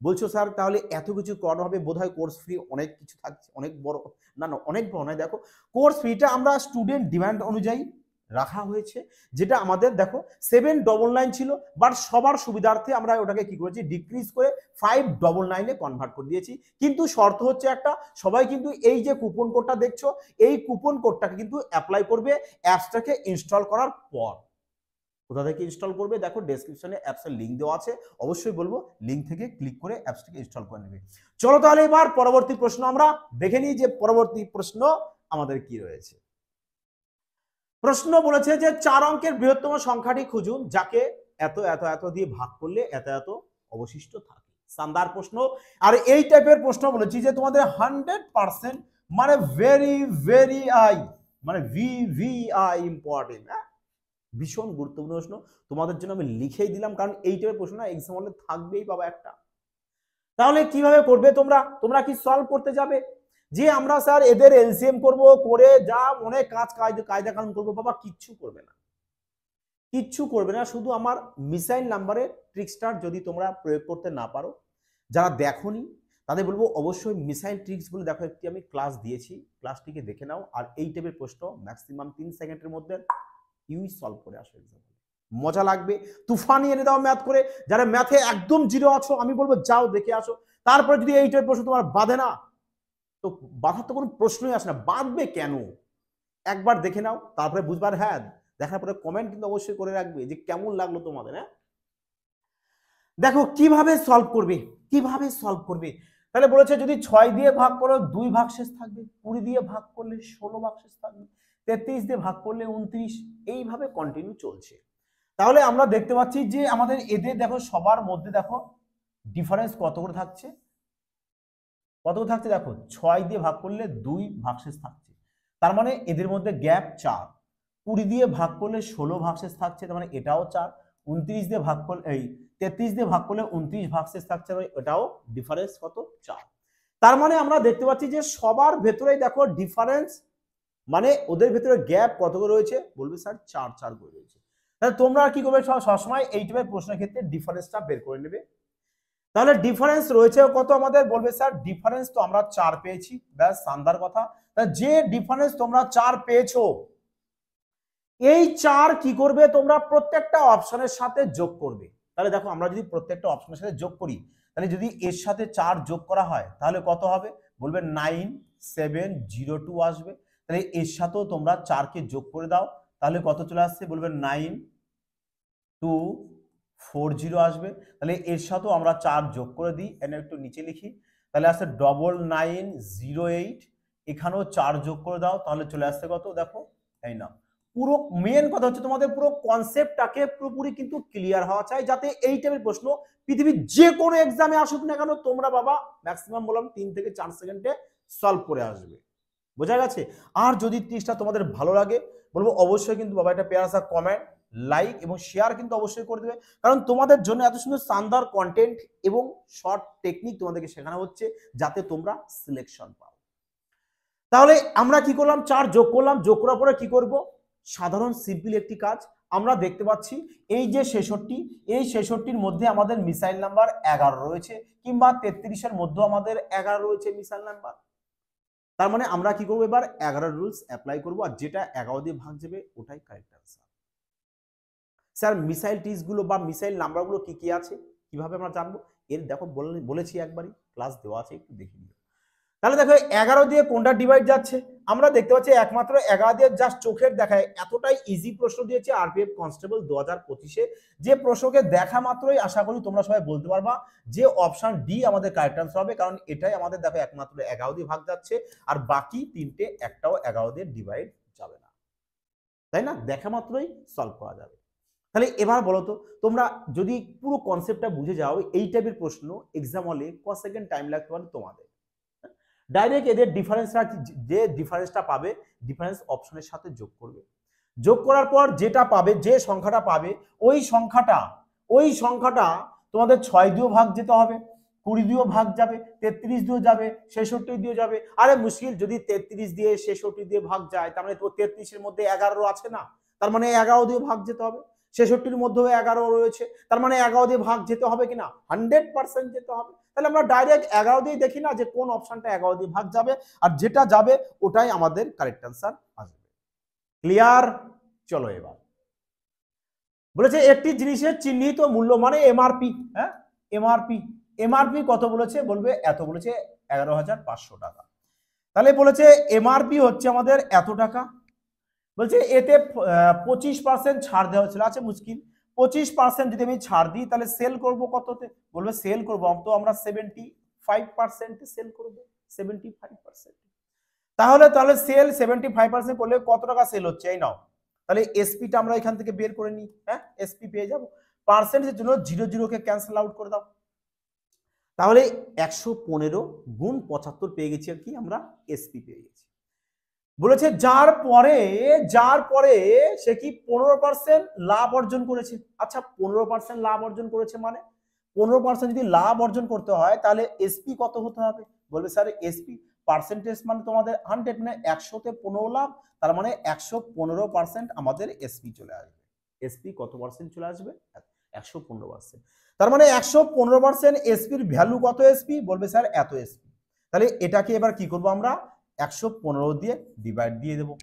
বলছো স্যার তাহলে এত কিছু করানো হবে, বোধহয় কোর্স ফ্রি অনেক কিছু থাকছে, অনেক বড়, না না অনেক বড় নয়। দেখো কোর্স ফ্রিটা আমরা স্টুডেন্ট ডিমান্ড অনুযায়ী রাখা হয়েছে, যেটা আমাদের দেখো 799 ছিল, বাট সবার সুবিধার্থে আমরা ওটাকে কি করেছি ডিক্রিজ করে 599 কনভার্ট করে দিয়েছি। কিন্তু শর্ত হচ্ছে একটা, সবাই কিন্তু এই যে কুপন কোডটা দেখছো এই কুপন কোডটাকে কিন্তু অ্যাপ্লাই করবে অ্যাপসটাকে ইনস্টল করার পর। কোথা থেকে ইনস্টল করবে দেখো ডেসক্রিপশনে অ্যাপসের লিঙ্ক দেওয়া আছে, অবশ্যই বলবো লিঙ্ক থেকে ক্লিক করে অ্যাপসটাকে ইনস্টল করে নেবে। চলো তাহলে এবার পরবর্তী প্রশ্ন আমরা দেখে নিই যে পরবর্তী প্রশ্ন আমাদের কি রয়েছে। প্রশ্ন বলেছে যে 4 অঙ্কের বৃহত্তম সংখ্যাটি খুঁজুন যাকে এত এত এত দিয়ে ভাগ করলে এত এত অবশিষ্ট থাকে। শানদার প্রশ্ন, আর এই টাইপের প্রশ্ন বলেছি যে তোমাদের 100% মানে ভেরি ভেরি মানে ভিভিআই ইম্পর্টেন্ট, ভীষণ গুরুত্বপূর্ণ প্রশ্ন তোমাদের জন্য আমি লিখেই দিলাম, কারণ এই টাইপের প্রশ্ন না এক্সাম হলে থাকবেই বাবা একটা। তাহলে কিভাবে করবে তোমরা, তোমরা কি সলভ করতে যাবে যে আমরা স্যার এদের এলসিএম করব, করে যা মনে কায়দা কানুন করবো, বাবা কিচ্ছু করবে না, কিচ্ছু করবে না। শুধু আমার মিসাইল নাম্বারের ট্রিক্সটা যদি তোমরা প্রয়োগ করতে না পারো, যারা দেখোনি তাদের বলবো অবশ্যই মিসাইল ট্রিক্স বলে দেখো একটি আমি ক্লাস দিয়েছি, ক্লাসটিকে দেখে নাও। আর এই টাইপের প্রশ্ন ম্যাক্সিমাম 3 সেকেন্ডের মধ্যে ইউই সলভ করে আসো এক্সাম, মজা লাগবে। তুফানি এনে দাও ম্যাথ করে, যারা ম্যাথে একদম জিরো আছো আমি বলবো যাও দেখে আসো। তারপরে যদি এই টাইপের প্রশ্ন তোমার বাঁধে না, তো বাঁধার তো কোনো প্রশ্নই আসে না, বাঁধবে কেন? একবার দেখে নাও তারপরে বুঝবার, হ্যাঁ দেখার পরে কমেন্ট কিন্তু অবশ্যই করে রাখবে যে কেমন লাগলো তোমাদের। হ্যাঁ দেখো কিভাবে সলভ করবে, কিভাবে সলভ করবে। তাহলে বলেছে যদি 6 দিয়ে ভাগ করো 2 ভাগশেষ থাকবে, 20 দিয়ে ভাগ করলে 16 ভাগশেষ থাকবে, 33 দিয়ে ভাগ করলে 29, এইভাবে কন্টিনিউ চলছে। তাহলে আমরা দেখতে পাচ্ছি যে আমাদের এদের দেখো সবার মধ্যে দেখো ডিফারেন্স কত করে থাকছে, কত থাকছে দেখো 6 দিয়ে ভাগ করলে 2 ভাগশেষ থাকছে, তার মানে এদের মধ্যে গ্যাপ 4। 20 দিয়ে ভাগ করলে 16 ভাগশেষ থাকছে, তার মানে এটাও 4। 29 দিয়ে ভাগ করলে 33 দিয়ে ভাগ করলে 29 ভাগশেষ থাকছে, এটাও ডিফারেন্স কত 4। তার মানে আমরা দেখতে পাচ্ছি যে সবার ভেতরেই দেখো ডিফারেন্স, মানে ওদের ভেতরে গ্যাপ কত করে রয়েছে, বলবে স্যার 4 4 করে রয়েছে। তাহলে তোমরা কি করবে সবসময় এই টাইপের প্রশ্নের ক্ষেত্রে ডিফারেন্সটা বের করে নেবে। তাহলে ডিফারেন্স রয়েছে কত আমাদের, বলবে স্যার ডিফারেন্স তো আমরা 4 পেয়েছি, ব্যাস শানদার কথা। যে ডিফারেন্স তোমরা 4 পেয়েছো, এই 4 কি করবে তোমরা প্রত্যেকটা অপশনের সাথে যোগ করবে। তাহলে দেখো আমরা যদি প্রত্যেকটা অপশনের সাথে যোগ করি, তাহলে যদি এর সাথে 4 যোগ করা হয় তাহলে কত হবে, বলবে 9702 আসবে। তাহলে এর সাথেও তোমরা 4 কে যোগ করে দাও, তাহলে কত চলে আসছে, বলবে 9240 আসবে। তাহলে এর সাথেও আমরা 4 যোগ করে দিই, এনে একটু নিচে লিখি, তাহলে আসছে 9908। এখানেও 4 যোগ করে দাও, তাহলে চলে আসছে কত দেখো, এই না। পুরো মেন কথা হচ্ছে তোমাদের পুরো কনসেপ্টটাকে পুরোপুরি কিন্তু ক্লিয়ার হওয়া চাই, যাতে এই টাইপের প্রশ্ন পৃথিবীর যে কোনো এক্সামে আসুক না কেন তোমরা বাবা ম্যাক্সিমাম বললাম 3 থেকে 4 সেকেন্ডে সলভ করে আসবে। বোঝা গেছে? আর যদি টিপসটা তোমাদের ভালো লাগে বলবো অবশ্যই কিন্তু বাবা একটা পেয়ার আসা কমেন্ট, লাইক এবং শেয়ার কিন্তু অবশ্যই করে দেবে, কারণ তোমাদের জন্য এত সুন্দর শানদার কন্টেন্ট এবং শর্ট টেকনিক তোমাদেরকে শেখানো হচ্ছে যাতে তোমরা সিলেকশন পাও। তাহলে আমরা কি করলাম, 4 যোগ করলাম, যোগ করার পরে কি করব, সাধারণ সিম্পল একটি কাজ, আমরা দেখতে পাচ্ছি এই যে 66, এই 66-র মধ্যে আমাদের মিসাইল নাম্বার 11 রয়েছে, কিংবা 33-এর মধ্যে আমাদের 11 রয়েছে মিসাইল নাম্বার। তার মানে আমরা কি করবো, এবার 11 রুলস অ্যাপ্লাই করবো, আর যেটা 11 দিয়ে ভাগ যাবে ওটাই কারেক্ট আনসার। স্যার মিসাইল টিস গুলো বা মিসাইল নাম্বারগুলো কি কি আছে, কিভাবে আমরা জানবো? এর দেখো বলেছি একবারই, ক্লাস দেওয়া আছে, একটু দেখে নিও। তাহলে দেখো 11 দিয়ে কোনটা ডিভাইড যাচ্ছে, আমরা দেখতে পাচ্ছি একমাত্র 11 দিয়ে জাস্ট চোখের দেখায় এতটাই ইজি প্রশ্ন দিয়েছে আরপিএফ কনস্টেবল 2025-এ, যে প্রশ্নকে দেখা মাত্রই আশা করি তোমরা সবাই বলতে পারবা যে অপশন ডি আমাদের কারেক্ট আনসার হবে, কারণ এটাই আমাদের দেখো একমাত্র 11 দিয়ে ভাগ যাচ্ছে, আর বাকি তিনটে একটাও 11 দিয়ে ডিভাইড যাবে না, তাই না? দেখা মাত্রই সলভ করা যাবে। তাহলে এবার বলো তো, তোমরা যদি পুরো কনসেপ্টটা বুঝে যাও, এই টাইপের প্রশ্ন এক্সাম হলে ক সেকেন্ড টাইম লাগতে পারে তোমাদের। ডাইরেক্ট এদের ডিফারেন্সটা, যে ডিফারেন্সটা পাবে ডিফারেন্স অপশনের সাথে যোগ করবে, যোগ করার পর যেটা পাবে, যে সংখ্যাটা পাবে ওই সংখ্যাটা তোমাদের 6 দিয়েও ভাগ যেতে হবে, 20 দিয়েও ভাগ যাবে, 33 দিয়েও যাবে, 66 দিয়েও যাবে। আরে মুশকিল, যদি 33 দিয়ে 66 দিয়ে ভাগ যায়, তার মানে তো 33-এর মধ্যে 11 আছে না, তার মানে 11 দিয়ে ভাগ যেতে হবে। 66-র মধ্যেও 11 রয়েছে, তার মানে 11 দিয়ে ভাগ যেতে হবে কিনা, 100% যেতে হবে। তাহলে আমরা ডাইরেক্ট 11 দিয়ে দেখি না যে কোন অপশনটা 11 দিয়ে ভাগ যাবে, আর যেটা যাবে ওটাই আমাদের কারেক্ট আনসার আসবে। ক্লিয়ার? চলো এবার বলেছে একটি জিনিসের চিহ্নিত মূল্য মানে এমআরপি। হ্যাঁ, এমআরপি কত বলেছে, বলবে এত, বলেছে 11,500 টাকা। তাহলে বলেছে এমআরপি হচ্ছে আমাদের এত টাকা, বলছে এতে 25% ছাড় দেওয়া হয়েছিল। আচ্ছা মুশকিল, 25% যদি আমি ছাড় দিই তাহলে সেল করব কততে, বলবে সেল করবো তো আমরা 75% সেল করবো, 75%। তাহলে সেল 75% করলে কত টাকা সেল হচ্ছে, এই নাও। তাহলে এসপিটা আমরা এখান থেকে বের করে নিই। হ্যাঁ, এসপি পেয়ে যাবো, পার্সেন্টেজের জন্য 0 কে ক্যান্সেল আউট করে দাও। তাহলে 115 গুণ 75 পেয়ে গেছি, আর কি আমরা এসপি পেয়ে গেছি। বলেছে যার পরে সে কি 15% লাভ অর্জন করেছে। আচ্ছা 15% লাভ অর্জন করেছে মানে 15% যদি লাভ অর্জন করতে হয় তাহলে এসপি কত হতে হবে, বলবে স্যার এসপি পার্সেন্টেজ মানে তোমাদের 100, মানে 100-তে 15 লাভ, তার মানে 115% আমাদের এসপি চলে আসবে। এসপি কত পার্সেন্ট চলে আসবে, 115%। তার মানে 115% এসপির ভ্যালু কত, এসপি বলবে স্যার এত এসপি। তাহলে এটাকে এবার কি করব আমরা, 115 দিয়ে ডিভাইড দিয়ে দেবো।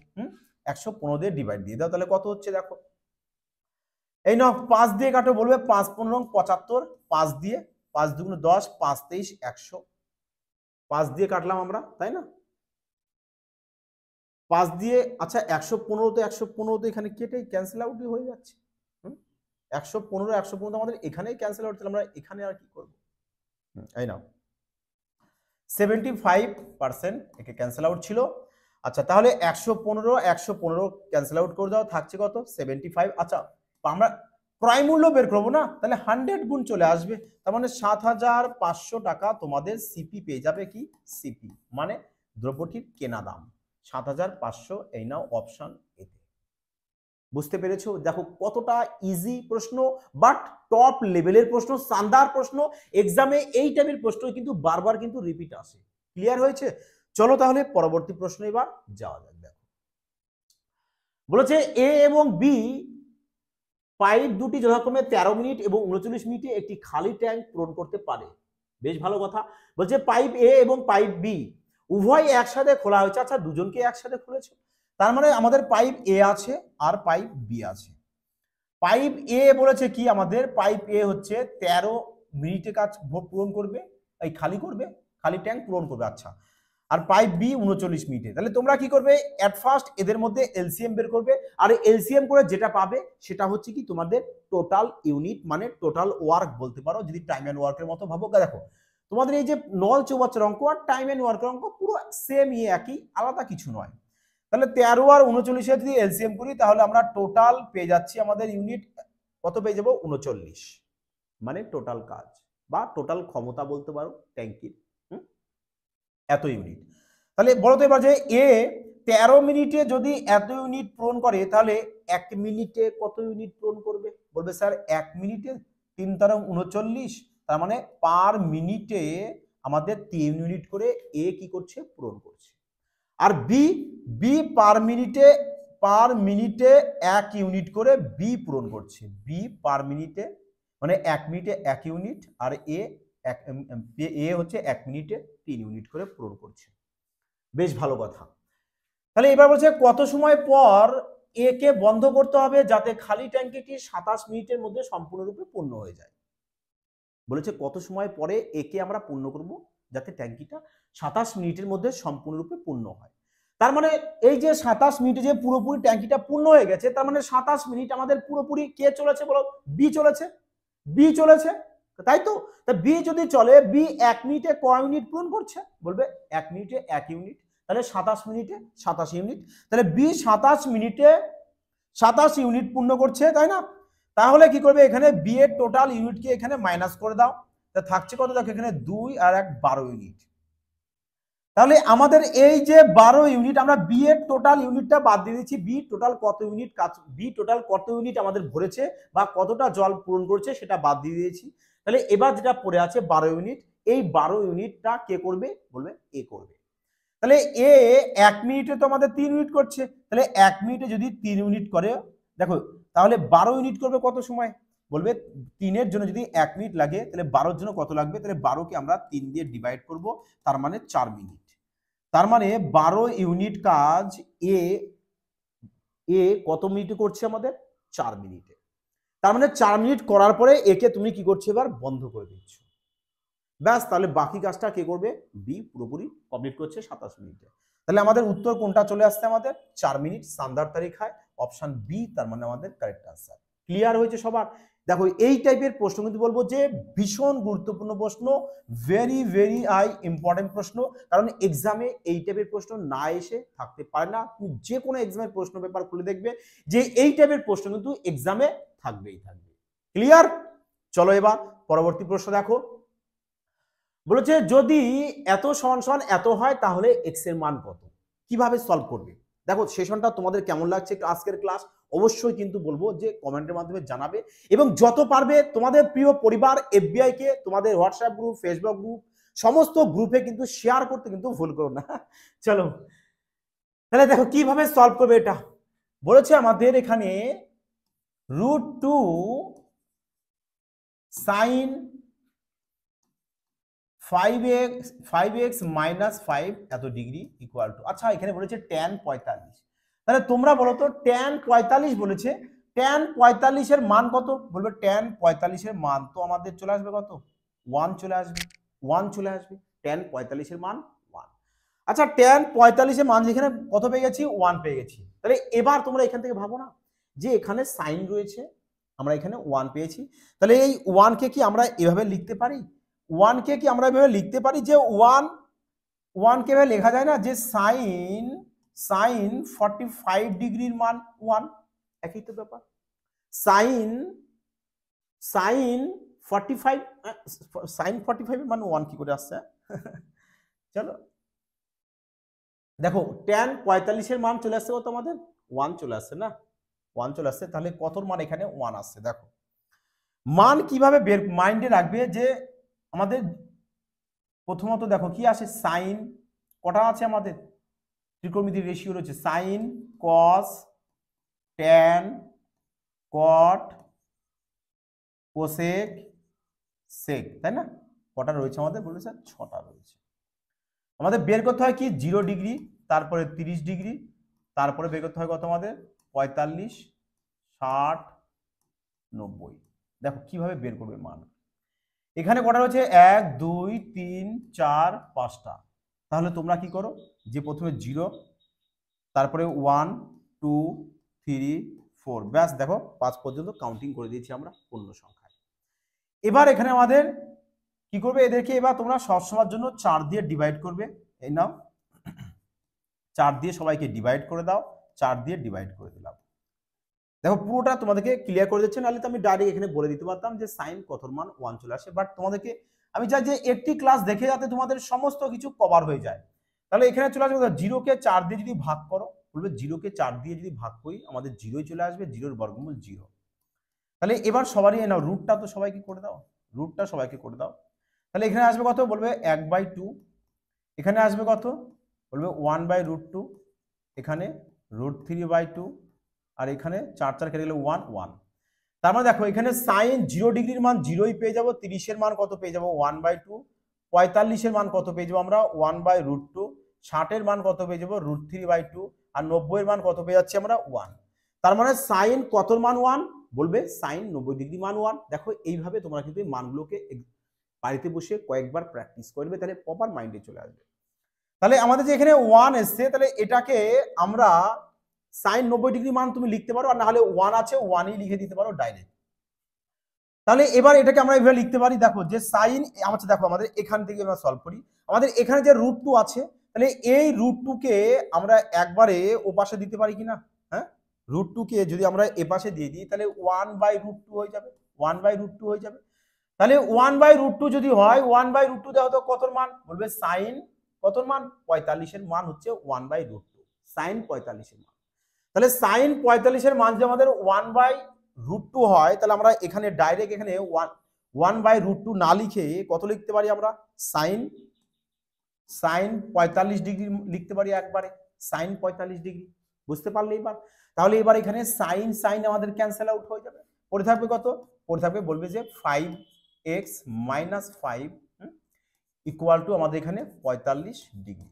115 দিয়ে ডিভাইড দিয়ে দাও, তাহলে কত হচ্ছে দেখো, এই নাও 5 দিয়ে কাটো, বলবে 5 15 75, 5 দিয়ে 5 দুগুণ 10, 5 23 100, 5 দিয়ে কাটলাম আমরা, তাই না? 5 দিয়ে, আচ্ছা 115 তো এখানে কেটে ক্যান্সেল আউটই হয়ে যাচ্ছে। 115 আমাদের এখানেই ক্যান্সেল আউট, তাহলে আমরা এখানে আর কি করব, এই নাও 75% একে ক্যান্সেল আউট ছিল। আচ্ছা তাহলে 115 ক্যান্সেল আউট করে দাও, থাকছে কত 75। আচ্ছা আমরা ক্রয় মূল্য বের করবো না, তাহলে 100 গুণ চলে আসবে, তার মানে 7,500 টাকা তোমাদের সিপি পেয়ে যাবে। কি সিপি মানে দ্রব্যটির কেনা দাম 7,500। এই নাও অপশন এতে। বুঝতে পেরেছো? দেখো কতটা ইজি প্রশ্ন, বাট টপ লেভেলের প্রশ্ন, শানদার প্রশ্ন। এক্সামে এই টাইপের প্রশ্ন কিন্তু বারবার কিন্তু রিপিট আসে। ক্লিয়ার হয়েছে? চলো তাহলে পরবর্তী প্রশ্ন এবার যাওয়া যাক। দেখো বলেছে এ এবং বি পাইপ দুটি যথাক্রমে 13 মিনিট এবং 39 মিনিটে একটি খালি ট্যাঙ্ক পূরণ করতে পারে। বেশ ভালো কথা। বলছে পাইপ এ এবং পাইপ বি উভয় একসাথে খোলা হয়েছে। আচ্ছা দুজনকে একসাথে খুলেছে, তার মানে আমাদের পাইপ এ আছে আর পাইপ বি আছে। পাইপ এ বলেছে কি, আমাদের পাইপ এ হচ্ছে 13 মিনিটে কাজ পূরণ করবে, এই খালি করবে, খালি ট্যাঙ্ক পূরণ করবে। আচ্ছা, আর পাইপ বি 39 মিনিটে। তাহলে তোমরা কি করবে, এট ফার্স্ট এদের মধ্যে এলসিএম বের করবে, আর এলসিএম করে যেটা পাবে সেটা হচ্ছে কি তোমাদের টোটাল ইউনিট, মানে টোটাল ওয়ার্ক বলতে পারো, যদি টাইম এন্ড ওয়ার্কের মতো ভাবো। দেখো তোমাদের এই যে নল চৌবাচ্চার অঙ্ক আর টাইম এন্ড ওয়ার্কের অঙ্ক পুরো সেম, একই, আলাদা কিছু নয়। তাহলে 13 আর 39 যদি এলসিএম করি তাহলে আমরা টোটাল পেয়ে যাচ্ছি, আমাদের ইউনিট কত পেয়ে যাবো 39, মানে টোটাল কাজ বা টোটাল ক্ষমতা বলতে পারো ট্যাঙ্কির, এত ইউনিট। তাহলে বলো তো এবার যে এ 13 মিনিটে যদি এত ইউনিট পূরণ করে তাহলে 1 মিনিটে কত ইউনিট পূরণ করবে, বলবে স্যার 1 মিনিটে 3 × 39, তার মানে পার মিনিটে আমাদের 3 ইউনিট করে এ কি করছে, পূরণ করছে। আর বি পার মিনিটে পার মিনিটে 1 ইউনিট করে বি পূরণ করছে, বি পার মিনিটে মানে 1 মিনিটে 1 ইউনিট, আর এ হচ্ছে 1 মিনিটে 3 ইউনিট করে পূরণ করছে। বেশ ভালো কথা। তাহলে এবার বলছে কত সময় পর এ কে বন্ধ করতে হবে যাতে খালি ট্যাঙ্কিটি 27 মিনিটের মধ্যে সম্পূর্ণরূপে পূর্ণ হয়ে যায়। বলেছে কত সময় পরে এ কে আমরা পূর্ণ করব যাতে ট্যাঙ্কিটা 27 মিনিটের মধ্যে সম্পূর্ণরূপে পূর্ণ হয়। তার মানে এই যে 27 মিনিটে যে পুরোপুরি ট্যাঙ্কিটা পূর্ণ হয়ে গেছে, তার মানে 27 মিনিট আমাদের পুরোপুরি কে চলেছে বলো? বি চলেছে, বি চলেছে, তাই তো? তা বি যদি চলে, বি 1 মিনিটে কয় ইউনিট পূরণ করছে? বলবে 1 মিনিটে 1 ইউনিট, তাহলে 27 মিনিটে 27 ইউনিট, তাহলে বি 27 মিনিটে 27 ইউনিট পূর্ণ করছে, তাই না? তাহলে কি করবে, এখানে বি এর টোটাল ইউনিটকে এখানে মাইনাস করে দাও, তা থাকছে কত? দেখো এখানে 2 আর 1 12 ইউনিট। তাহলে আমাদের এই যে 12 ইউনিট, আমরা বি এর টোটাল ইউনিটটা বাদ দিয়ে দিচ্ছি। বি টোটাল কত ইউনিট কাজ, বি টোটাল কত ইউনিট আমাদের ভরেছে বা কতটা জল পূরণ করছে সেটা বাদ দিয়ে দিয়েছি। তাহলে এবার যেটা পড়ে আছে 12 ইউনিট, এই 12 ইউনিটটা কে করবে? বলবে এ করবে। তাহলে এ 1 মিনিটে তো আমাদের 3 ইউনিট করছে, তাহলে 1 মিনিটে যদি 3 ইউনিট করে, দেখো তাহলে 12 ইউনিট করবে কত সময়? বলবে 3 এর জন্য যদি 1 মিনিট লাগে, তাহলে 12 এর জন্য কত লাগবে? তাহলে 12 কে আমরা 3 দিয়ে ডিভাইড করব, তার মানে 4 মিনিট। তার মানে 12 ইউনিট কাজ এ কত মিনিটে করছে আমাদের? 4 মিনিটে। তার মানে 4 মিনিট করার পরে একে তুমি কি করছো? এবার বন্ধ করে দিচ্ছ, ব্যাস। তাহলে বাকি কাজটা কে করবে? বি পুরোপুরি কমপ্লিট করছে 27 মিনিটে। তাহলে আমাদের উত্তর কোনটা চলে আসছে? আমাদের 4 মিনিট সান্দার তারিখায়, অপশন বি, তার মানে আমাদের কারেক্ট আনসার। ক্লিয়ার হয়েছে সবার? দেখো এই টাইপের প্রশ্ন কিন্তু বলবো যে ভীষণ গুরুত্বপূর্ণ প্রশ্ন, ভেরি ভেরি ইম্পর্টেন্ট প্রশ্ন, কারণ এক্সামে এই টাইপের প্রশ্ন না এসে থাকতে পারে না। তুমি যে কোনো এক্সামের প্রশ্ন পেপার খুলে দেখবে যে এই টাইপের প্রশ্ন কিন্তু এক্সামে থাকবেই থাকবে। ক্লিয়ার? চলো এবার পরবর্তী প্রশ্ন দেখো। বলেছে যদি এত সমান সমান এত হয় তাহলে এক্স এর মান কত? কিভাবে সলভ করবে? দেখো সেশনটা তোমাদের কেমন লাগছে আজকের ক্লাস অবশ্যই কিন্তু বলবো যে কমেন্টের মাধ্যমে জানাবে, এবং যত পারবে তোমাদের প্রিয় পরিবার এফবিআই কে তোমাদের হোয়াটসঅ্যাপ গ্রুপ, ফেসবুক গ্রুপ, সমস্ত গ্রুপে কিন্তু শেয়ার করতে কিন্তু ভুল করো না। চলো তাহলে দেখো কিভাবে সলভ করবে এটা। বলেছে আমাদের এখানে √2 সাইন 5x মাইনাস 5 এত ডিগ্রি ইকুয়াল টু, আচ্ছা এখানে বলেছে tan 45। তাহলে তোমরা বলো তো tan 45 বলেছে, tan 45 এর মান কত? বলবে tan 45 এর মান তো আমাদের চলে আসবে কত? 1 চলে আসবে, 1 চলে আসবে। tan 45 এর মান 1। আচ্ছা tan 45 এর মান যেখানে কত পেয়ে গেছি? 1 পেয়ে গেছি। তাহলে এবার তোমরা এখান থেকে ভাবো না যে এখানে সাইন রয়েছে, আমরা এখানে 1 পেয়েছি, তাহলে এই 1 কে কি আমরা এভাবে লিখতে পারি? 1 কে কি আমরা এভাবে লিখতে পারি যে 1 কে এভাবে লেখা যায় না যে সাইন 45 ডিগ্রির মান 1, একই তো ব্যাপার। সাইন 45 এর মান 1 কি করে আসছে? চলো দেখো tan 45 এর মান চলে আসছে কত আমাদের? 1 চলে আসছে না, 1 চলে আসছে। তাহলে কতর মান এখানে 1 আসছে? দেখো মান কিভাবে বের মাইন্ডে রাখবে যে আমাদের প্রথমত দেখো কি আসে, সাইন কটা আছে আমাদের? ত্রিকোণমিতির রেশিও রয়েছে, সাইন, কস, ট্যান, কট, কোসেক, সেক, তাই না? কটা রয়েছে আমাদের? বলেছে 6টা রয়েছে। আমাদের বের করতে হয় কি? 0 ডিগ্রি, তারপরে 30 ডিগ্রি, তারপরে বের করতে হয় কত আমাদের? 45, 60, 90। দেখো কিভাবে বের করবে মান। এখানে কটা রয়েছে? 1 2 3 4 5টা। তাহলে তোমরা কি করো যে প্রথমে 0, তারপরে 1 2 3 4, ব্যাস দেখো 5 পর্যন্ত কাউন্টিং করে দিয়েছি আমরা পূর্ণ সংখ্যায়। এবার এখানে আমাদের কি করবে? এদেরকে এবার তোমরা সবসময়ের জন্য 4 দিয়ে ডিভাইড করবে। এই নাও 4 দিয়ে সবাইকে ডিভাইড করে দাও, 4 দিয়ে ডিভাইড করে দিলাম। দেখো পুরোটা তোমাদেরকে ক্লিয়ার করে দিচ্ছে, নাহলে তো আমি ডাইরেক্ট এখানে বলে দিতে পারতাম যে সাইন কতর মান 1 চলে আসে, বাট তোমাদেরকে আমি চাই যে একটি ক্লাস দেখে যাতে তোমাদের সমস্ত কিছু কভার হয়ে যায়। তাহলে এখানে চলে আসবে 0 কে 4 দিয়ে যদি ভাগ করো, বলবে 0 কে 4 দিয়ে যদি ভাগ করি আমাদের 0ই চলে আসবে, 0 এর বর্গমূল 0। তাহলে এবার সবারই নাও রুটটা তো সবাইকে করে দাও, রুটটা সবাইকে করে দাও। তাহলে এখানে আসবে কত? বলবে 1/2। এখানে আসবে কত? বলবে 1/√2। এখানে √3/2 আর এখানে 4 4 কেটে গেলে 1 1। তার মানে দেখো এখানে sin 0 ডিগ্রির মান 0ই পেয়ে যাবো, 30 এর মান কত পেয়ে যাবো 1/2, 45 এর মান কত পেয়ে যাবো আমরা 1/√2, 60 এর মান কত পেয়ে যাবো √3/2 আর 90 এর মান কত পেয়ে যাচ্ছি আমরা 1। তার মানে sin কতর মান 1 বলবে sin 90 ডিগ্রি মান 1। দেখো এইভাবে তোমরা কিন্তু এই মানগুলোকে বাড়িতে বসে কয়েকবার প্র্যাকটিস করবে, তাহলে প্রপার মাইন্ডে চলে আসবে। তাহলে আমাদের যে এখানে 1 এসছে, তাহলে এটাকে আমরা sin 90 ডিগ্রি মান তুমি লিখতে পারো, আর না হলে 1 আছে 1ই লিখে দিতে পারো ডাইরেক্ট। তাহলে এবার এটাকে আমরা এইভাবে লিখতে পারি, দেখো যে sin আচ্ছা দেখো আমাদের এখান থেকে আমরা সলভ করি, আমাদের এখানে যে √2 আছে, তাহলে এই √2 কে আমরা একবারে ও পাশে দিতে পারি কিনা, হ্যাঁ √2 কে যদি আমরা এ পাশে দিয়ে দিই তাহলে 1/√2 হয়ে যাবে, 1/√2 হয়ে যাবে। তাহলে 1/√2 যদি হয় 1/√2 দেখো তো কতর মান, বলবে sin কতর মান 45 এর মান হচ্ছে 1/√2, sin 45 এর মান। তাহলে sin 45 এর মান যদি আমাদের 1/√2 হয়, তাহলে আমরা এখানে ডাইরেক্ট এখানে 1/√2 না লিখে কত লিখতে পারি আমরা sin 45 ডিগ্রি লিখতে পারি একবারে, sin 45 ডিগ্রি। বুঝতে পারলে এবার? তাহলে এবার এখানে sin আমাদের ক্যান্সেল আউট হয়ে যাবে, পড়ে থাকবে কত, পড়ে থাকবে বলবে যে 5x - 5 ইকুয়াল টু আমাদের এখানে 45 ডিগ্রি।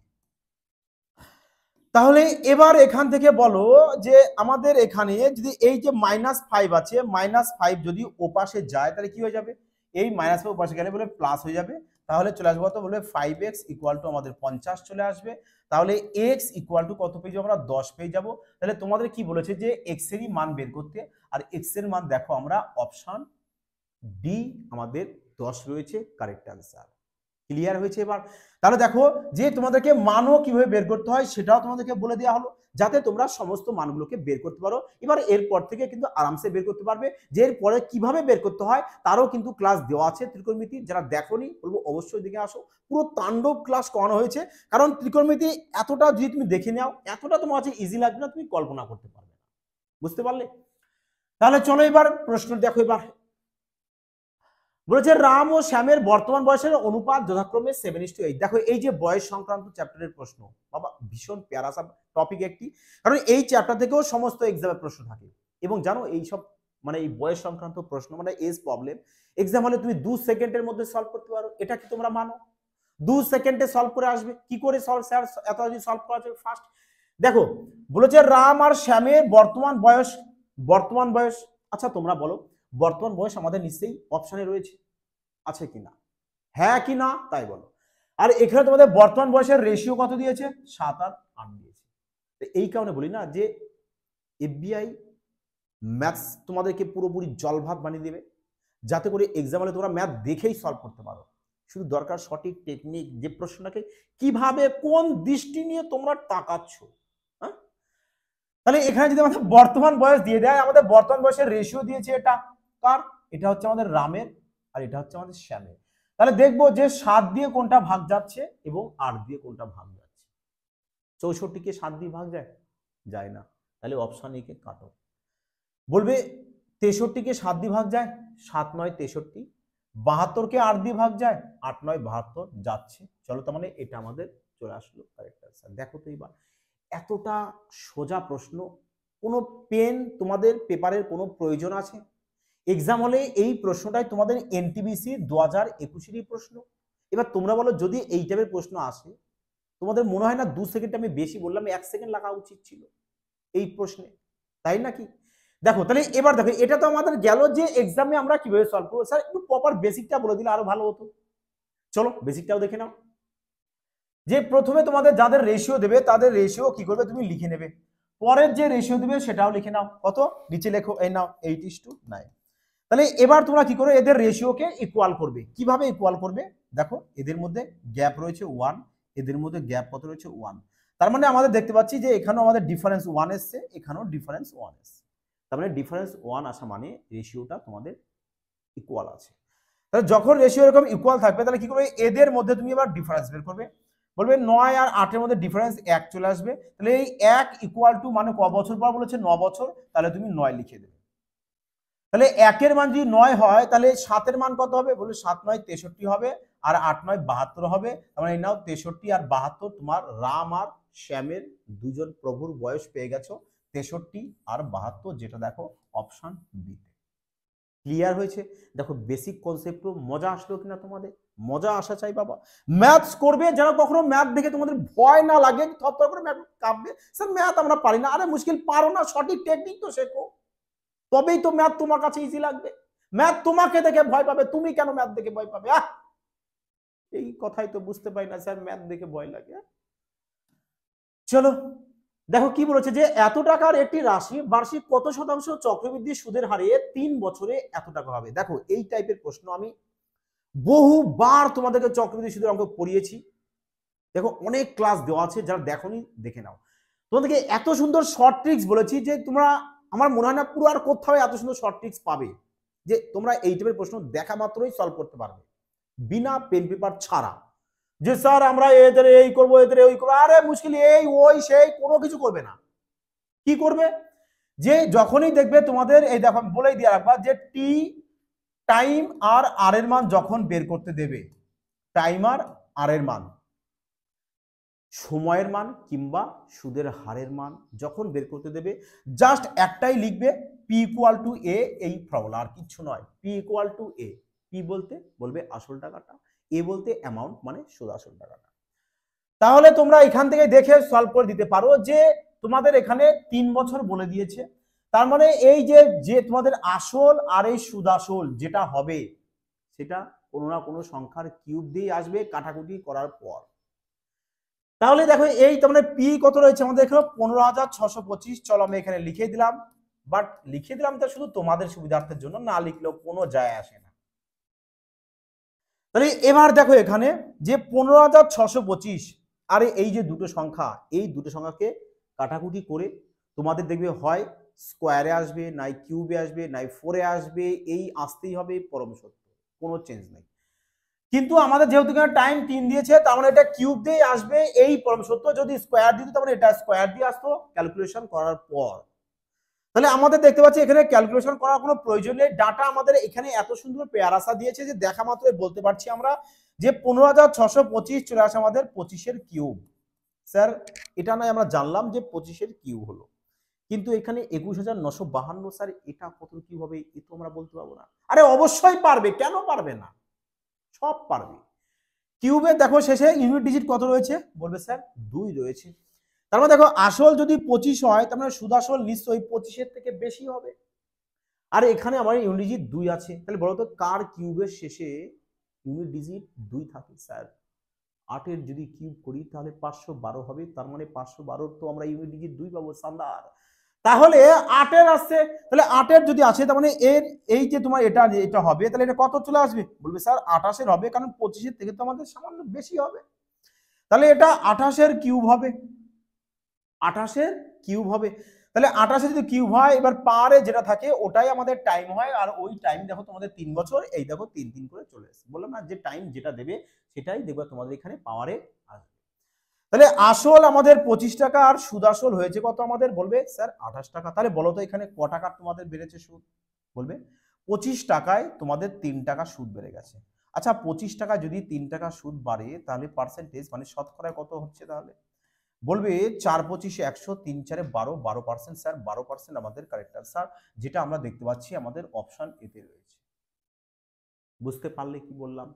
তাহলে এবার এখান থেকে বলো যে আমাদের এখানে যদি এই যে -5 আছে, -5 যদি ওপাশে যায় তাহলে কি হয়ে যাবে, এই -5 ওপাশে গেলে বলে প্লাস হয়ে যাবে, তাহলে চলে আসবে কত, বলবে 5x ইকুয়াল টু আমাদের 50 চলে আসবে। তাহলে x ইকুয়াল টু কত পেয়ে যাবো আমরা 10 পেয়ে যাবো। তাহলে তোমাদের কি বলেছে যে x এরই মান বের করতে, আর x এর মান দেখো আমরা অপশন ডি আমাদের 10 রয়েছে কারেক্ট অ্যান্সার। ক্লিয়ার হয়েছে এবার? তাহলে দেখো যে তোমাদেরকে মানও কিভাবে বের করতে হয় সেটাও তোমাদেরকে বলে দেওয়া হলো, যাতে তোমরা সমস্ত মানগুলোকে বের করতে পারো। এবার এরপর থেকে কিন্তু আরামসে বের করতে পারবে, যে এরপরে কিভাবে বের করতে হয় তারও কিন্তু ক্লাস দেওয়া আছে ত্রিকোণমিতি। যারা দেখোনি বলবো অবশ্যই দেখে আসো, পুরো তাণ্ডব ক্লাস করানো হয়েছে। কারণ ত্রিকোণমিতি এতটা যদি তুমি দেখে নাও, এতটা তোমার কাছে ইজি লাগবে না, তুমি কল্পনা করতে পারবে না। বুঝতে পারলে? তাহলে চলো এবার প্রশ্ন দেখো। এবার বলেছে রাম ও শ্যামের বর্তমান বয়সের অনুপাত যথাক্রমে 7:8। দেখো এই যে বয়স সংক্রান্ত চ্যাপ্টারের প্রশ্ন, বাবা ভীষণ প্যারা সব টপিক একটি, কারণ এই চ্যাপ্টার থেকেও সমস্ত এক্সামের প্রশ্ন থাকে। এবং জানো এই সব মানে এই বয়স সংক্রান্ত প্রশ্ন মানে এজ প্রবলেম এক্সাম হলে তুমি 2 সেকেন্ডের মধ্যে সলভ করতে পারো, এটা কি তোমরা মানো? 2 সেকেন্ডে সলভ করে আসবে, কি করে সলভ স্যার এত যদি সলভ করা যাবে ফার্স্ট। দেখো বলেছে রাম আর শ্যামের বর্তমান বয়স। আচ্ছা তোমরা বলো বর্তমান বয়স আমাদের নিশ্চয়ই অপশনে রয়েছে, আছে কিনা, হ্যাঁ কি না তাই বলো। আর এখানে তোমাদের বর্তমান বয়সের রেশিও কত দিয়েছে, 7 আর 8 দিয়েছে। এই কারণে বলি না যে এফবিআই ম্যাথস তোমাদেরকে পুরোপুরি জলভাত বানিয়ে দেবে, যাতে করে এক্সাম হলে তোমরা ম্যাথ দেখেই সলভ করতে পারো। শুধু দরকার সঠিক টেকনিক, যে প্রশ্নটাকে কিভাবে কোন দৃষ্টি নিয়ে তোমরা তাকাচ্ছ। হ্যাঁ তাহলে এখানে যদি আমাদের বর্তমান বয়স দিয়ে দেয়, আমাদের বর্তমান বয়সের রেশিও দিয়েছে এটা কার, এটা হচ্ছে আমাদের রামের আর এটা হচ্ছে আমাদের শ্যামের। তাহলে দেখবো যে 7 দিয়ে কোনটা ভাগ যাচ্ছে এবং 8 দিয়ে কোনটা ভাগ যাচ্ছে। 64 কে 7 দিয়ে ভাগ যায়, যায় না, তাহলে অপশন এ কে কাটো। বলবে 63 কে 7 দিয়ে ভাগ যায়, 7 9 63। 72 কে 8 দিয়ে ভাগ যায়, 8 9 72 যাচ্ছে। চলো তার মানে এটা আমাদের চলে আসলো কারেক্ট অ্যান্সার। দেখো তো এবার এতটা সোজা প্রশ্ন, কোনো পেন তোমাদের পেপারের কোনো প্রয়োজন আছে? এক্সাম হলে এই প্রশ্নটাই তোমাদের এনটিবিসি 2021-এরই প্রশ্ন। এবার তোমরা বলো যদি এই টাইপের প্রশ্ন আসে, তোমাদের মনে হয় না 2 সেকেন্ড আমি বেশি বললাম, 1 সেকেন্ড লাগা উচিত ছিল এই প্রশ্নে, তাই নাকি? দেখো তাহলে এবার দেখো এটা তো আমাদের গেল যে এক্সামে আমরা কিভাবে সলভ করবো। স্যার একটু প্রপার বেসিকটা বলে দিলে আরো ভালো হতো। চলো বেসিকটাও দেখে নাও। যে প্রথমে তোমাদের যাদের রেশিও দেবে তাদের রেশিও কি করবে তুমি লিখে নেবে, পরের যে রেশিও দেবে সেটাও লিখে নাও। কত নিচে লেখো, এই নাও 8:9। তাহলে এবার তোমরা কি করো, এদের রেশিওকে ইকুয়াল করবে। কিভাবে ইকুয়াল করবে, দেখো এদের মধ্যে গ্যাপ রয়েছে 1, এদের মধ্যে গ্যাপ কত রয়েছে 1। তার মানে আমাদের দেখতে পাচ্ছি যে এখানেও আমাদের ডিফারেন্স 1 এসছে, এখানেও ডিফারেন্স 1 এসছে। তার মানে ডিফারেন্স 1 আসা মানে রেশিওটা তোমাদের ইকুয়াল আছে। তাহলে যখন রেশিও এরকম ইকুয়াল থাকবে তাহলে কি করবে, এদের মধ্যে তুমি এবার ডিফারেন্স বের করবে। বলবে 9 আর 8 এর মধ্যে ডিফারেন্স 1 চলে আসবে। তাহলে এই 1 ইকুয়াল টু মানে ক বছর পর বলেছে 9 বছর, তাহলে তুমি 9 লিখে দেবে। তাহলে 1 এর মান যদি 9 হয় তাহলে 7 এর মান কত হবে, বলে 7 9 63 হবে আর 8 9 72 হবে। তার মানে এই নাও 63 আর 72 তোমার রাম আর শ্যামের দুজন প্রভুর বয়স পেয়ে গেছো 63 আর 72, যেটা দেখো অপশন বি। ক্লিয়ার হয়েছে? দেখো বেসিক কনসেপ্ট মজা আসলো কিনা তোমাদের? মজা আসা চাই বাবা। ম্যাথস করবে যারা, কখনো ম্যাথ দেখে তোমাদের ভয় না লাগে থরথর করে ম্যাথ কাঁপবে, স্যার ম্যাথ আমরা পারি না। আরে মুশকিল, পারো না, সঠিক টেকনিক তো শেখো, তবেই তো ম্যাথ তোমার কাছে ইজি লাগবে। ম্যাথ তোমাকে দেখে ভয় পাবে, তুমি কেন ম্যাথ দেখে ভয় পাবে? এই কথাই তো বুঝতে পারি না স্যার, ম্যাথ দেখে ভয় লাগে। চলো দেখো কি বলেছে, যে এত টাকার একটি রাশি বার্ষিক কত শতাংশ চক্রবৃদ্ধি সুদের হারে 3 বছরে এত টাকা হবে। দেখো এই টাইপের প্রশ্ন আমি বহুবার তোমাদেরকে চক্রবৃদ্ধি সুদের অঙ্ক পড়িয়েছি। দেখো অনেক ক্লাস দেওয়া আছে, যারা দেখোনি দেখে নাও। তোমাদেরকে এত সুন্দর শর্ট ট্রিক্স বলেছি যে তোমরা, আমার মনে হয় না পুরো আর কোথাও এত সুন্দর শর্ট ট্রিক্স পাবে, যে তোমরা এই টাইপের প্রশ্ন দেখা মাত্রই সলভ করতে পারবে বিনা পেন পেপার ছাড়া। যে স্যার আমরা এদের এই করবো, এদের ওই করবো, আরে মুশকিল, এই ওই সেই কোনো কিছু করবে না। কি করবে, যে যখনই দেখবে তোমাদের, এই দেখো বলেই দিয়ে রাখবা, যে টি টাইম আর আর এর মান যখন বের করতে দেবে, টাইম আর আর এর মান, সময়ের মান কিংবা সুদের হারের মান যখন বের করতে দেবে, জাস্ট একটাই লিখবে, পি ইকুয়াল টু এ, এই ফর্মুলা, আর কিচ্ছু নয়। P equal to A, P বলতে বলবে আসল টাকাটা, এ বলতে অ্যামাউন্ট মানে সুদ আসল টাকাটা। তাহলে তোমরা এখান থেকে দেখে সলভ করে দিতে পারো যে তোমাদের এখানে 3 বছর বলে দিয়েছে, তার মানে এই যে তোমাদের আসল আর এই সুদ আসল যেটা হবে, সেটা কোনো না কোনো সংখ্যার কিউব দিয়ে আসবে কাটাকুটি করার পর। তাহলে দেখো এই তোমাদের পি কত রয়েছে আমাদের এখানে 15,625। চলো আমি এখানে লিখে দিলাম, বাট লিখে দিলাম তো শুধু তোমাদের সুবিধার্থের জন্য, না লিখলেও কোনো যায় আসে না। তাহলে এবার দেখো এখানে যে 15,625 আর এই যে দুটো সংখ্যা, এই দুটো সংখ্যাকে কাটাকুটি করে তোমাদের দেখবে হয় স্কোয়ারে আসবে, নাই কিউবে আসবে, নাই 4-এ আসবে, এই আসতেই হবে পরম সত্য, কোনো চেঞ্জ নেই। কিন্তু আমাদের যেহেতু টাইম 3 দিয়েছে, তার মানে এটা কিউব দিয়ে আসবে এই পরম সত্য। যদি স্কোয়ার দিত তার মানে এটা স্কোয়ার দিয়ে আসতো ক্যালকুলেশন করার পর। তাহলে আমাদের দেখতে পাচ্ছি এখানে ক্যালকুলেশন করার কোনো প্রয়োজন নেই, ডাটা আমাদের এখানে এত সুন্দর পেয়ার আসা দিয়েছে যে দেখা মাত্রই বলতে পারছি আমরা যে 15,625 চলে আসে আমাদের 25-এর কিউব। স্যার এটা নয় আমরা জানলাম যে 25-এর কিউব হলো, কিন্তু এখানে 21,952 স্যার এটা কত কিউব হবে, এ তো আমরা বলতে পারবো না। আরে অবশ্যই পারবে, কেন পারবে না, সব পারবে। কিউবে দেখো শেষে ইউনিট ডিজিট কত রয়েছে, বলবে স্যার 2 রয়েছে। তার মানে দেখো আসল যদি 25 হয়, তার মানে সুদ আসল নিশ্চয়ই 25-এর থেকে বেশি হবে। আর এখানে আমার ইউনিট ডিজিট 2 আছে, তাহলে বলো তো কার কিউবের শেষে ইউনিট ডিজিট 2 থাকে? স্যার 8-এর যদি কিউব করি তাহলে 512 হবে, তার মানে 512 তো আমরা ইউনিট ডিজিট 2 পাবো সান্দার। তাহলে 8-এর আসছে, তাহলে 8-এর যদি আসে তার মানে এর এই যে তোমার এটা হবে, তাহলে এটা কত চলে আসবে? বলবে স্যার 28-এর হবে, কারণ 25-এর থেকে তো আমাদের সামান্য বেশি হবে। তাহলে এটা 28-এর কিউব হবে, 28-এর কিউব হবে। তাহলে 28-এর যদি কিউব হয়, এবার পারে যেটা থাকে ওটাই আমাদের টাইম হয়, আর ওই টাইম দেখো তোমাদের 3 বছর, এই দেখো 3 3 করে চলে আসছে। বললাম না যে টাইম যেটা দেবে সেটাই দেখবে তোমাদের এখানে পাওয়ারে আসবে। তাহলে আসল আমাদের 25 টাকা, আর সুদ আসল হয়েছে কত আমাদের? বলবে স্যার 28 টাকা। তাহলে বলো তো এখানে ক টাকা তোমাদের বেড়েছে সুদ? বলবে 25 টাকায় তোমাদের 3 টাকা সুদ বেড়ে গেছে। আচ্ছা 25 টাকা যদি 3 টাকা সুদ বাড়ে, তাহলে পার্সেন্টেজ মানে শতকরা কত হচ্ছে? তাহলে বলবে 4 25 100, 3 4 12, 12%। স্যার 12% আমাদের কারেক্ট আনসার, যেটা আমরা দেখতে পাচ্ছি আমাদের অপশন এতে রয়েছে। বুঝতে পারলে কি বললাম?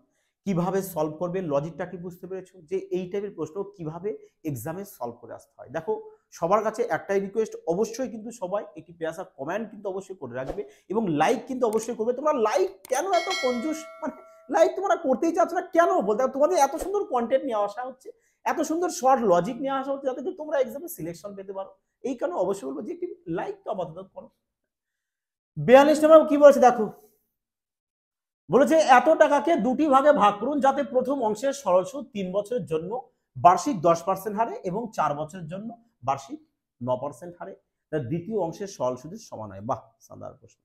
কিভাবে সলভ করবে, লজিকটা কি বুঝতে পেরেছো যে এই টাইপের প্রশ্ন কিভাবে এক্সামে সলভ করে আসতে হয়? দেখো সবার কাছে একটাই রিকোয়েস্ট, অবশ্যই কিন্তু সবাই একটি পেয়াসা কমেন্ট কিন্তু অবশ্যই করে রাখবে, এবং লাইক কিন্তু অবশ্যই করবে। তোমরা লাইক কেন এত কঞ্জুস, মানে লাইক তোমরা করতেই চাচ্ছ না কেন? বলতে তোমাদের এত সুন্দর কন্টেন্ট নিয়ে আসা হচ্ছে, এত সুন্দর শর্ট লজিক নিয়ে আসা হচ্ছে, যাতে তোমরা এক্সামে সিলেকশন পেতে পারো। এই কারণে অবশ্যই বলবো যে একটি লাইক তো আপাতত করো। 42 নম্বর কি বলেছে দেখো, বলেছে এত টাকাকে দুটি ভাগে ভাগ করুন, যাতে প্রথম অংশের সরল সুদ 3 বছরের জন্য বার্ষিক 10% হারে এবং 4 বছরের জন্য বার্ষিক 9% হারে দ্বিতীয় অংশের সরল সুদের সমান হয়। বাহ, সাধারণ প্রশ্ন।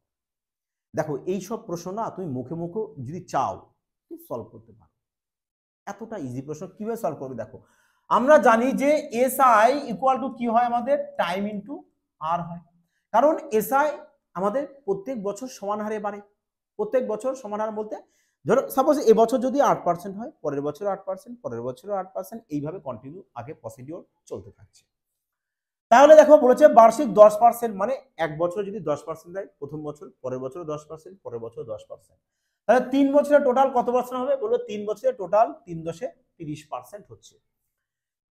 দেখো এইসব প্রশ্ন না তুমি মুখে মুখে যদি চাও সলভ করতে পারো, এতটা ইজি প্রশ্ন কিভাবে সলভ করবে? দেখো আমরা জানি যে এসআই ইকুয়াল টু কি হয় আমাদের? টাইম ইনটু আর হয়, কারণ এসআই আমাদের প্রত্যেক বছর সমান হারে বাড়ে। প্রত্যেক বছর সমান হার বলতে ধরো সাপোজ এবছর যদি 8% হয়, পরের বছর 8%, পরের বছরও 8%, এইভাবে কন্টিনিউ আগে প্রসিডিওর চলতে থাকছে। তাহলে দেখো বলেছে বার্ষিক 10%, মানে এক বছরে যদি 10% দেয় প্রথম বছর, পরের বছর 10%, পরের বছর 10%, তাহলে 3 বছরে টোটাল কত পার্সেন্ট হবে? বলবো 3 বছরে টোটাল 3.30% হচ্ছে।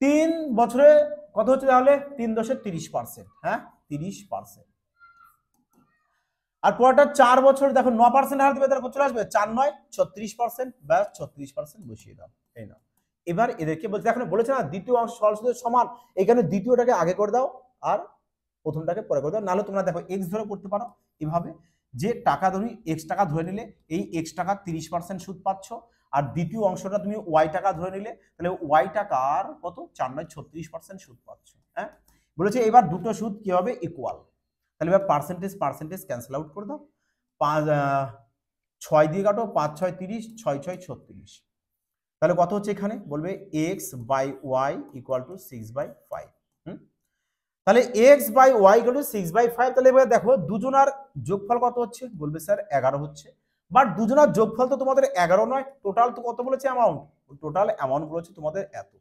3 বছরে কত হচ্ছে তাহলে? 3.30%, হ্যাঁ 30%। আর পরেরটা 4 বছর দেখো 9% হার দেবে, তাহলে কত চলে আসবে? 4 9 36%, ব্যাস 36% বসিয়ে দাও, এই না। এবার এদেরকে বলতে এখন বলেছে না দ্বিতীয় অংশ সরল সুদের সমান, এখানে দ্বিতীয়টাকে আগে করে দাও আর প্রথমটাকে পরে করে দাও। নাহলে তোমরা দেখো এক্স ধরে করতে পারো এভাবে, যে টাকা ধরি এক্স টাকা ধরে নিলে এই এক্স টাকা 30% সুদ পাচ্ছ, আর দ্বিতীয় অংশটা তুমি ওয়াই টাকা ধরে নিলে, তাহলে ওয়াই টাকার কত 4 9 36% সুদ পাচ্ছ। হ্যাঁ বলেছে এবার দুটো সুদ কি হবে? ইকুয়াল। তাহলে এবার পার্সেন্টেজ ক্যান্সেল আউট করে দাও। 6 দিয়ে কাটো, 5 6 30, 6 6 36। তাহলে কত হচ্ছে এখানে? বলবে X by Y equal to 6/5। তাহলে X by Y equal to 6/5। তাহলে এবার দেখো দুজনার যোগফল কত হচ্ছে? বলবে স্যার 11 হচ্ছে। বাট দুজনার যোগফল তো তোমাদের 11 নয়, টোটাল তো কত বলেছে? অ্যামাউন্ট। টোটাল অ্যামাউন্ট বলেছে তোমাদের এত।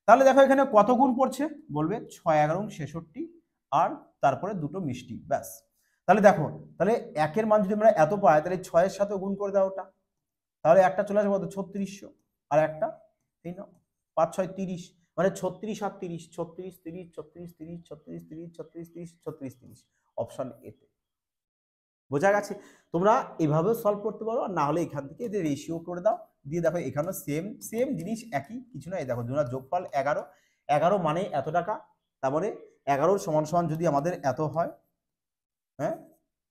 তাহলে দেখো এখানে কত গুণ পড়ছে? বলবে 6 11 66, আর তারপরে দুটো মিষ্টি, ব্যাস। তাহলে দেখো, তাহলে একের মান যদি আমরা এত পাই, তাহলে 6 এর সাথে গুণ করে দাও ওটা, তাহলে একটা চলে আসবে কত? 3600, আর একটা এই নাও 5 6 30, মানে 36 আর 30, 36 30 36 30 36 30 36 30 36 30, অপশন এতে। বোঝা গেছে? তোমরা এভাবে সলভ করতে পারো, আর না হলে এখান থেকে এদের রেশিও করে দাও, দিয়ে দেখো এখানেও সেম জিনিস, একই কিছু না। এই দেখো দুজনের যোগফল 11, 11 মানে এত টাকা, তার মানে 11 সমান সমান যদি আমাদের এত হয়, হ্যাঁ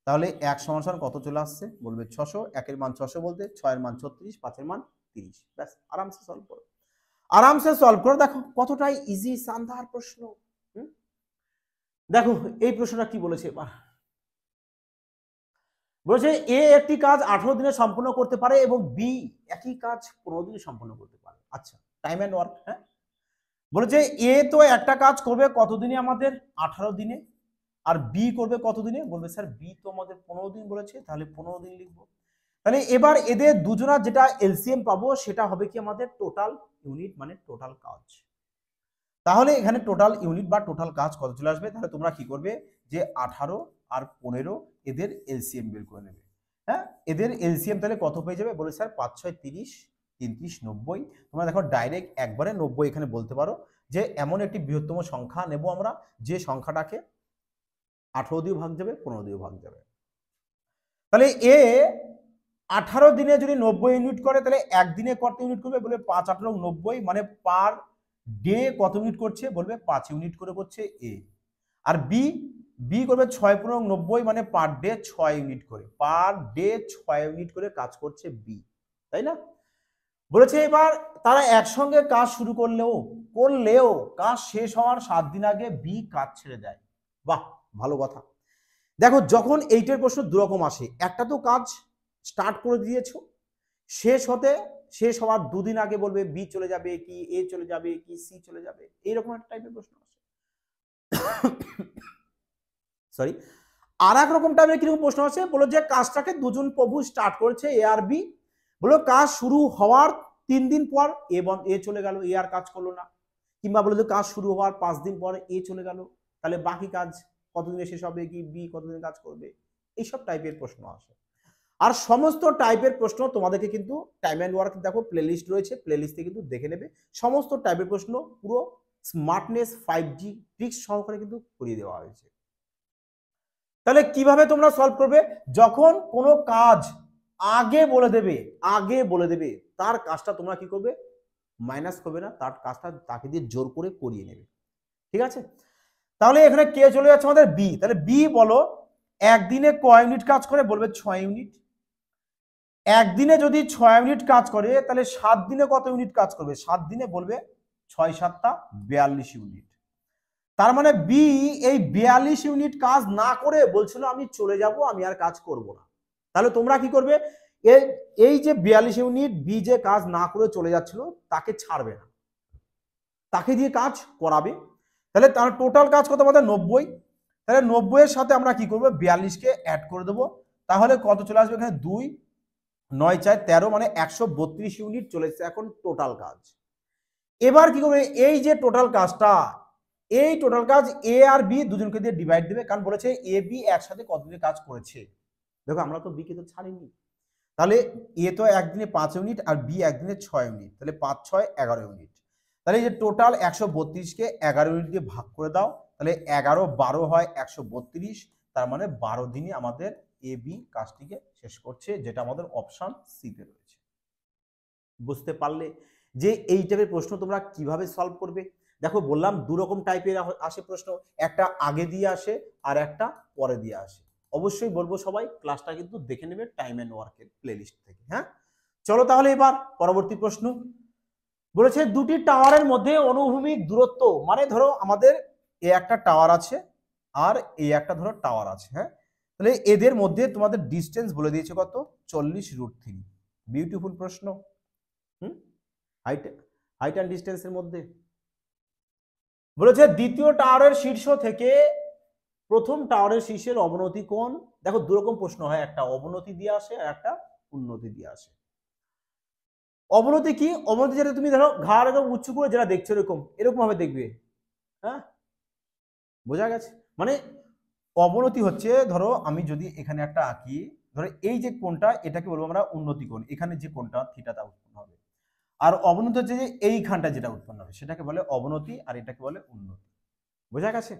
তাহলে 1 সমান সমান কত চলে আসছে? বলবে 600, 1 এর মান 600 বলতে, 6 এর মান 36, 5 এর মান 30, ব্যাস আরামসে সলভ করো, আরামসে সলভ করো। দেখো কতটাই ইজি শানদার প্রশ্ন। দেখো এই প্রশ্নটা কি বলেছে এবার? বলেছে এ একটি কাজ 18 দিনে সম্পূর্ণ করতে পারে এবং বি একই কাজ 15 দিনে সম্পূর্ণ করতে পারে। আচ্ছা, টাইম এন্ড ওয়ার্ক। হ্যাঁ বলেছে এ তো একটা কাজ করবে কত দিনে? আমাদের 18 দিনে। আর বি করবে কত দিনে? বলবে স্যার বি তো আমাদের 15 দিন বলেছে, তাহলে 15 দিন লিখবো। তাহলে এবার এদের দুজনের যেটা এলসিএম পাবো সেটা হবে কি আমাদের টোটাল ইউনিট, মানে টোটাল কাজ। তাহলে এখানে টোটাল ইউনিট বা টোটাল কাজ কত চলে আসবে? তাহলে তোমরা কি করবে, যে 18 আর 15 এদের এলসিএম বের করে নেবে। হ্যাঁ এদের এলসিএম তাহলে কত পেয়ে যাবে? বলে স্যার 5 6 30, 3 30 90। তোমরা দেখো ডাইরেক্ট একবারে 90 এখানে বলতে পারো, যে এমন একটি বৃহত্তম সংখ্যা নেব আমরা যে সংখ্যাটাকে 18 দিয়ে ভাগ যাবে, 15 দিয়ে ভাগ যাবে। তাহলে এ 18 দিনে যদি 90 ইউনিট করে, তাহলে একদিনে কত ইউনিট করবে? বলবে 5 18 90, মানে পার ডে কত ইউনিট করছে? বলবে 5 ইউনিট করে করছে এ। আর বি করবে 6 15 90, মানে পার ডে 6 ইউনিট করে, পার ডে 6 ইউনিট করে কাজ করছে বি, তাই না? বলেছে এবার তারা একসঙ্গে কাজ শুরু করলেও কাজ শেষ হওয়ার 7 দিন আগে বি কাজ ছেড়ে দেয়। বাহ, ভালো কথা। দেখো যখন এইটার প্রশ্ন দুরকম আসে, একটা তো কাজ স্টার্ট করে দিয়েছো, শেষ হওয়ার 2 দিন আগে বলবে বি চলে যাবে কি এ চলে যাবে কি সি চলে যাবে, এইরকম একটা টাইপের প্রশ্ন আসে। সরি, আর এক রকম টাইপের কিরকম প্রশ্ন আছে, বলো যে কাজটাকে দুজন প্রভু স্টার্ট করেছে এ আর বি, বলো কাজ শুরু হওয়ার 3 দিন পর এ চলে গেল, এ আর কাজ করলো না। কিংবা বলো যে কাজ শুরু হওয়ার 5 দিন পর এ চলে গেল, তাহলে বাকি কাজ কতদিনে শেষ হবে, কি বি কতদিন কাজ করবে, এইসব টাইপের প্রশ্ন আসে। আর সমস্ত টাইপের প্রশ্ন তোমাদেরকে কিন্তু টাইম অ্যান্ড ওয়ার্ক দেখো প্লেলিস্ট রয়েছে, প্লেলিস্টে কিন্তু দেখে নেবে। সমস্ত টাইপের প্রশ্ন পুরো স্মার্টনেস 5G ট্রিক্স সহকারে কিন্তু করিয়ে দেওয়া হয়েছে। তাহলে কিভাবে তোমরা সলভ করবে? যখন কোনো কাজ আগে বলে দেবে তার কাজটা তোমরা কি করবে? মাইনাস করবে না, তার কাজটা তাকে দিয়ে জোর করে করিয়ে নেবে। ঠিক আছে? তাহলে এখানে কে চলে যাচ্ছে? আমাদের বি। তাহলে বি বলো একদিনে কয় ইউনিট কাজ করে? বলবে 6 ইউনিট। একদিনে যদি 6 ইউনিট কাজ করে, তাহলে 7 দিনে কত ইউনিট কাজ করবে? 7 দিনে বলবে 6 7 42 ইউনিট। তার মানে বি এই 42 ইউনিট কাজ না করে বলছিল আমি চলে যাব, আমি আর কাজ করব না। তাহলে তোমরা কি করবে? এই যে 42 ইউনিট বি যে কাজ না করে চলে যাচ্ছিল তাকে ছাড়বে না, তাকে দিয়ে কাজ করাবে। তাহলে তার টোটাল কাজ কত আমাদের? 90। তাহলে 90 এর সাথে আমরা কি করব? 42 কে অ্যাড করে দেবো, তাহলে কত চলে আসবে? এখানে 2 9 4 13 মানে 132 ইউনিট চলেছে এখন টোটাল কাজ। এবার কি করবে, এই যে টোটাল কাজটা, এই টোটাল কাজ এ আর বি দুজনকে দিয়ে ডিভাইড দেবে, কারণ বলেছে এ বি একসাথে কতদিন কাজ করেছে। দেখো আমরা তো বি কে তো ছাড়িনি, তাহলে এ তো একদিনে 5 ইউনিট আর বি একদিনে 6 ইউনিট, তাহলে 5 6 11 ইউনিট। তাহলে এই যে টোটাল 132কে 11 ইউনিট দিয়ে ভাগ করে দাও, তাহলে 11 12 হয় 132, তার মানে 12 দিনে আমাদের এ বি কাজটিকে শেষ করছে, যেটা আমাদের অপশন সিতে রয়েছে। বুঝতে পারলে যে এই টাইপের প্রশ্ন তোমরা কিভাবে সলভ করবে? দেখো বললাম দু রকম টাইপের আসে প্রশ্ন, একটা আগে দিয়ে আসে আর একটা পরে দিয়ে আসে। অবশ্যই বলবো সবাই ক্লাসটা কিন্তু দেখে নেবে টাইম এন্ড ওয়ার্কের প্লেলিস্ট থেকে। হ্যাঁ, চলো তাহলে এবার পরবর্তী প্রশ্ন। বলেছে দুটি টাওয়ারের মধ্যে অনুভূমিক দূরত্ব, মানে ধরো আমাদের এ একটা টাওয়ার আছে আর এই একটা ধরো টাওয়ার আছে। হ্যাঁ, তাহলে এদের মধ্যে তোমাদের ডিস্টেন্স বলে দিয়েছে কত, 40√3। বিউটিফুল প্রশ্ন। হাইট হাইট অ্যান্ড ডিস্টেন্সের মধ্যে বলেছে দ্বিতীয় টাওয়ারের শীর্ষ থেকে প্রথম টাওয়ারের শীর্ষের অবনতি কোণ। দেখো দুরকম প্রশ্ন হয়, একটা অবনতি দিয়ে আসে আর একটা উন্নতি দিয়ে আসে। অবনতি কি? অবনতি যেটা তুমি ধরো ঘাড় একদম উঁচু করে যেটা দেখছো এরকম এরকম ভাবে দেখবে। হ্যাঁ, বোঝা গেছে? মানে অবনতি হচ্ছে, ধরো আমি যদি এখানে একটা আঁকি, ধরো এই যে কোণটা এটাকে বলবো আমরা উন্নতি কোণ, এখানে যে কোণটা থিটাটা উৎপন্ন হবে। আর অবনতি হচ্ছে যে এইখানটা যেটা উৎপন্ন হবে সেটাকে বলে অবনতি, আর এটাকে বলে উন্নতি। বোঝা গেছে?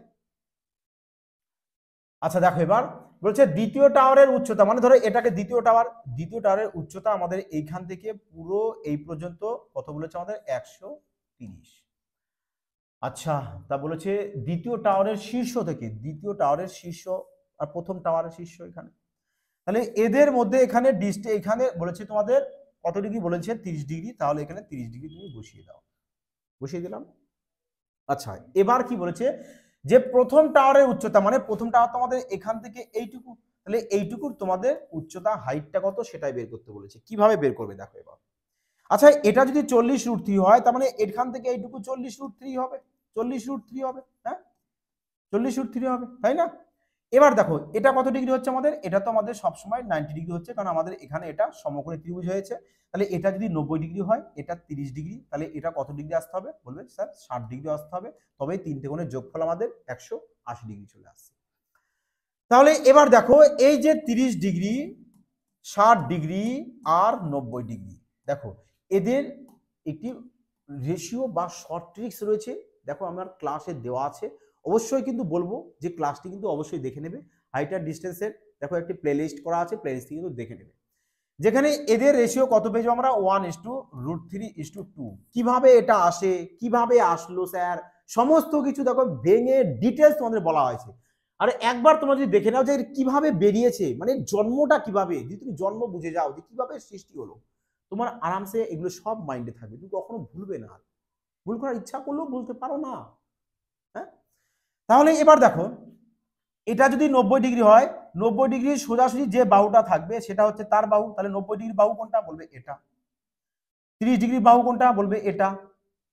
আচ্ছা দেখো এবার বলছে দ্বিতীয় টাওয়ারের উচ্চতা, মানে ধরো এটাকে দ্বিতীয় টাওয়ার, দ্বিতীয় টাওয়ারের উচ্চতা আমাদের এইখান থেকে পুরো এই পর্যন্ত কত বলেছে আমাদের 130। আচ্ছা, তা বলেছে দ্বিতীয় টাওয়ারের শীর্ষ থেকে, দ্বিতীয় টাওয়ারের শীর্ষ আর প্রথম টাওয়ারের শীর্ষ এখানে, তাহলে এদের মধ্যে এখানে এখানে বলেছে তোমাদের কত ডিগ্রি বলেছে, 30 ডিগ্রি, তাহলে এখানে 30 ডিগ্রি তুমি বসিয়ে দাও। বসিয়ে দিলাম। আচ্ছা এবার কি বলেছে, যে প্রথম টাওয়ারের উচ্চতা, মানে প্রথম টাওয়ার তোমাদের এখান থেকে এইটুকু, তাহলে এইটুকুর তোমাদের উচ্চতা হাইটটা কত সেটাই বের করতে বলেছে। কিভাবে বের করবে দেখো এবার। আচ্ছা এটা যদি 40√3 হয়, তার মানে এখান থেকে এইটুকু 40√3 হবে, 40√3 হবে। হ্যাঁ, 40√3 হবে, তাই না? এবার দেখো এটা কত ডিগ্রি হচ্ছে আমাদের, এটা তো আমাদের সবসময় 90 ডিগ্রি হচ্ছে, কারণ আমাদের এখানে এটা সমকোণী ত্রিভুজ হয়েছে। তাহলে এটা যদি 90 ডিগ্রি হয়, এটা 30 ডিগ্রি, তাহলে এটা কত ডিগ্রি আসতে হবে? বলবে স্যার 60 ডিগ্রি আসতে হবে, তবেই তিনটে কোণের যোগফল আমাদের 180 ডিগ্রি চলে আসছে। তাহলে এবার দেখো এই যে 30 ডিগ্রি, 60 ডিগ্রি আর 90 ডিগ্রি, দেখো এদের একটি রেশিও বা শর্ট ট্রিক্স রয়েছে। দেখো আমার ক্লাসে দেওয়া আছে, অবশ্যই কিন্তু বলবো যে ক্লাসটি কিন্তু অবশ্যই দেখে নেবে। হাইট আর ডিস্টেন্সের দেখো একটি প্লেলিস্ট করা আছে, প্লেলিস্ট কিন্তু দেখে নেবে, যেখানে এদের রেশিও কত পেয়ে যাবো আমরা, 1:√3:2। কিভাবে এটা আসে, কিভাবে আসলো স্যার, সমস্ত কিছু দেখো ভেঙে ডিটেলস তোমাদের বলা হয়েছে। আর একবার তোমরা যদি দেখে নাও যে কিভাবে বেরিয়েছে, মানে জন্মটা কিভাবে, যদি তুমি জন্ম বুঝে যাও যে কিভাবে সৃষ্টি হলো, তোমার আরামসে এগুলো সব মাইন্ডে থাকবে, তুমি কখনো ভুলবে না। ভুল করার ইচ্ছা করলেও ভুলতে পারো না। হ্যাঁ, তাহলে এবার দেখো এটা যদি 90 ডিগ্রি হয়, 90 ডিগ্রি সোজাসুজি যে বাহুটা থাকবে সেটা হচ্ছে তার বাহু, তাহলে 90 ডিগ্রি বাহু কোনটা, বলবে এটা। 30 ডিগ্রি বাহু কোনটা, বলবে এটা।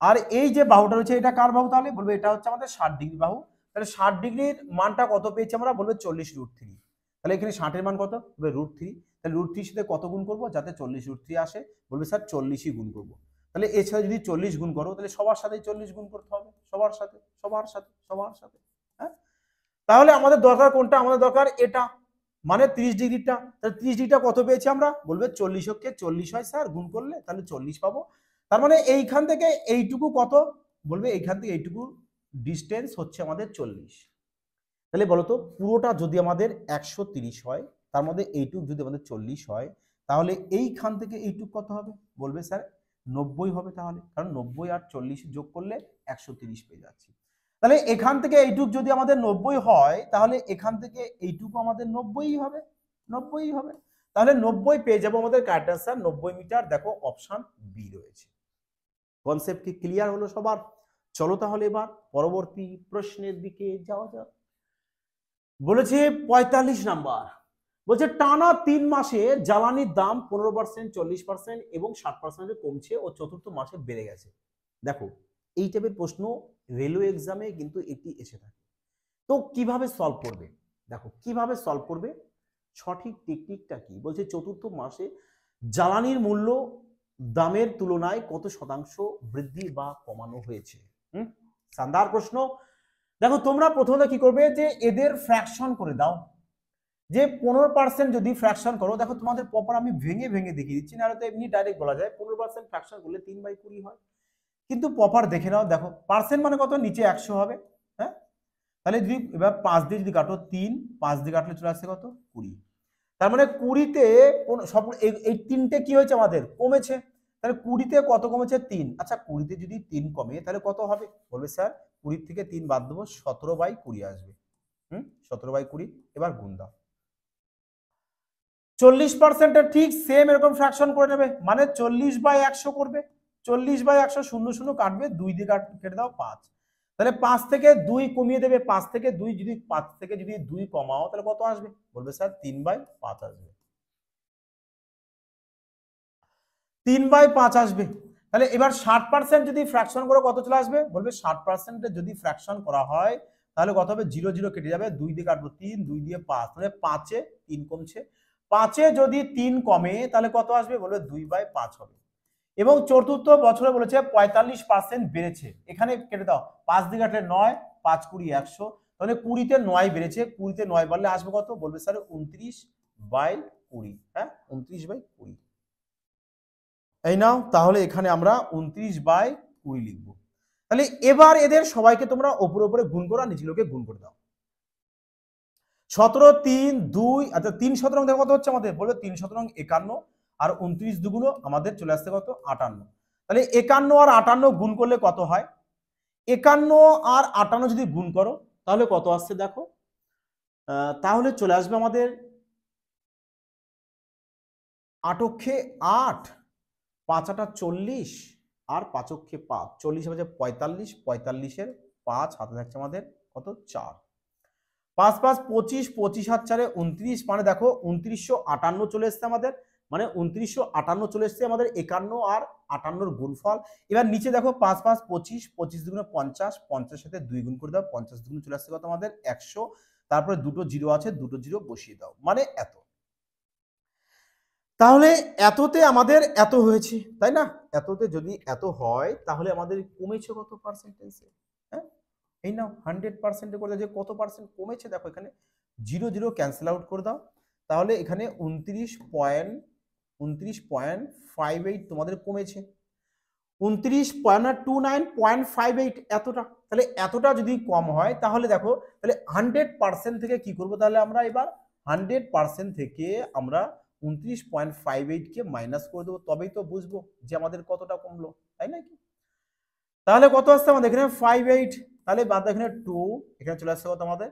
আর এই যে বাহুটা রয়েছে এটা কার বাহু, তাহলে বলবে এটা হচ্ছে আমাদের 60 ডিগ্রি বাহু। তাহলে 60 ডিগ্রির মানটা কত পেয়েছি আমরা, বলবে 40√3। তাহলে এখানে 60-এর মান কত, বলবে √3। তাহলে √3 সাথে কত গুণ করবো যাতে 40√3 আসে, বলবে স্যার 40ই গুণ করবো। তাহলে এছাড়া যদি 40 গুণ করো, তাহলে সবার সাথে 40 গুণ করতে হবে, সবার সাথে সবার সাথে সবার সাথে। হ্যাঁ, তাহলে আমাদের দরকার কোনটা, আমাদের দরকার এটা, মানে 30 ডিগ্রিটা। তাহলে 30 ডিগ্রিটা কত পেয়েছি আমরা, বলবে 40কে 40 হয় স্যার গুণ করলে, তাহলে 40 পাবো। তার মানে এইখান থেকে এইটুকু কত, বলবে এইখান থেকে এইটুকু ডিস্টেন্স হচ্ছে আমাদের 40। তাহলে বলতো পুরোটা যদি আমাদের 130 হয়, তার মধ্যে এইটুক যদি আমাদের 40 হয়, তাহলে এইখান থেকে এইটুক কত হবে, বলবে স্যার 90 হবে। তাহলে কারণ 90 আর 40 যোগ করলে 130 পেয়ে যাচ্ছি। তাহলে এখান থেকে এইটুক যদি আমাদের 90 হয়, তাহলে এখান থেকে এইটুকু আমাদের 90 হবে, 90 হবে। তাহলে 90 পেয়ে যাবো আমাদের কারেক্ট অ্যান্সার 90 মিটার। দেখো অপশন বি রয়েছে। কনসেপ্ট কি ক্লিয়ার হলো সবার? চলো তাহলে এবার পরবর্তী প্রশ্নের দিকে যাওয়া যাক। বলেছে 45 নাম্বার, বলছে টানা 3 মাসে জ্বালানির দাম 15%, 40% এবং 60% কমছে ও চতুর্থ মাসে বেড়ে গেছে। দেখো এই টাইপের প্রশ্ন রেলওয়ে এক্সামে কিন্তু এটি এসে থাকে। তো কিভাবে সলভ করবে, দেখো কিভাবে সলভ করবে, সঠিক টেকনিকটা কি। বলছে চতুর্থ মাসে জ্বালানির মূল্য দামের তুলনায় কত শতাংশ বৃদ্ধি বা কমানো হয়েছে? শানদার প্রশ্ন। দেখো তোমরা প্রথমে কি করবে যে এদের ফ্র্যাকশন করে দাও, যে 15% যদি ফ্র্যাকশন করো, দেখো তোমাদের প্রপার আমি ভেঙে ভেঙে দেখিয়ে দিচ্ছি, না তো এমনি ডাইরেক্ট বলা যায় 15% ফ্র্যাকশন করলে 3/20 হয়, কিন্তু প্রপার দেখে নাও। দেখো পার্সেন্ট মানে কত, নিচে 100 হবে, হ্যাঁ, তাহলে যদি এবার 5 দিয়ে যদি কাটো 3, 5 দিয়ে কাটলে চলে আসছে কত, 20। তার মানে 20-তে সব এই তিনটে কি হয়েছে আমাদের, কমেছে। তাহলে 20-তে কত কমেছে, 3। আচ্ছা 20-তে যদি 3 কমে তাহলে কত হবে, বলবে স্যার 20 থেকে 3 বাদ দেবো, 17/20 আসবে। 17/20, এবার গুণ দাও। 40% ঠিক সেম এরকম ফ্র্যাকশন করে নেবে, মানে 40/100 করবে। 40/100, 0 0 কাটবে, 2 দিয়ে কেটে দাও 5। তাহলে 5 থেকে 2 কমিয়ে দেবে, 5 থেকে 2 যদি 5 থেকে যদি 2 কমাও তাহলে কত আসবে, বলবে স্যার 3/5 আসবে। 3/5 আসবে। তাহলে এবার 60% যদি ফ্র্যাকশন করে কত চলে আসবে, বলবে 60% যদি ফ্র্যাকশন করা হয় তাহলে কত হবে, 0 0 কেটে যাবে, 2 দিয়ে কাটবো 3, 2 দিয়ে 5, তাহলে 5-এ 3 কমছে। 5-এ যদি 3 কমে তাহলে কত আসবে, বলবে 2/5 হবে। এবং চতুর্থ বছরে বলেছে 45% বেড়েছে, এখানে কেটে দাও, 5 দিয়ে কাটলে 9, 5 20 100, তাহলে 20-তে 9 বেড়েছে, 20-তে 9 বাড়লে আসবে কত, বলবে স্যার 29/20। হ্যাঁ, 29/20। এই নাও, তাহলে এখানে আমরা 29/20 লিখবো। তাহলে এবার এদের সবাইকে তোমরা ওপরে ওপরে গুণ করো আর নিচগুলোকে গুণ করে দাও। 17 3 2, আচ্ছা 3 17 দেখো কত হচ্ছে আমাদের, বলবে 3 17 51, আর 29 দুগুলো আমাদের চলে আসছে কত, 58। তাহলে 51 আর 58 গুণ করলে কত হয়, 51 আর 58 যদি গুণ করো তাহলে কত আসছে দেখো, তাহলে চলে আসবে আমাদের 8 8, 5 8 40, আর 5 5, 40 হবে 45, 45-এর 5 হাতে থাকছে আমাদের কত, 4। 5 5 25, 25 হাত 4-এ 29, মানে দেখো 2958 চলে এসছে আমাদের, মানে 2958 চলে এসছে আমাদের 51 আর 58-র গুণফল। এবার নিচে দেখো 5 5 25, 25 দুগুণে 50, 50-এর সাথে 2 গুণ করে দাও, 50 দুগুণে চলে আসছে কত আমাদের 100, তারপরে দুটো জিরো আছে, দুটো জিরো বসিয়ে দাও, মানে এত। তাহলে এততে আমাদের এত হয়েছে, তাই না, এততে যদি এত হয় তাহলে আমাদের কমেছে কত পার্সেন্টেজে, হ্যাঁ, এই নাও 100% করে দাও যে কত পার্সেন্ট কমেছে, দেখো এখানে 0 0 ক্যান্সেল আউট করে দাও, তাহলে এখানে 29.58 তোমাদের কমেছে। 29.29.58 এতটা, তাহলে এতটা যদি কম হয় তাহলে দেখো, তাহলে 100% থেকে কি করব, তাহলে আমরা এবার 100% থেকে আমরা 29.58-কে মাইনাস করে দেবো, তবেই তো বুঝবো যে আমাদের কতটা কমলো, তাই নাকি। তাহলে কত আসছে আমাদের এখানে 58, তাহলে বাদ এখানে 2, এখানে চলে আসছে কত আমাদের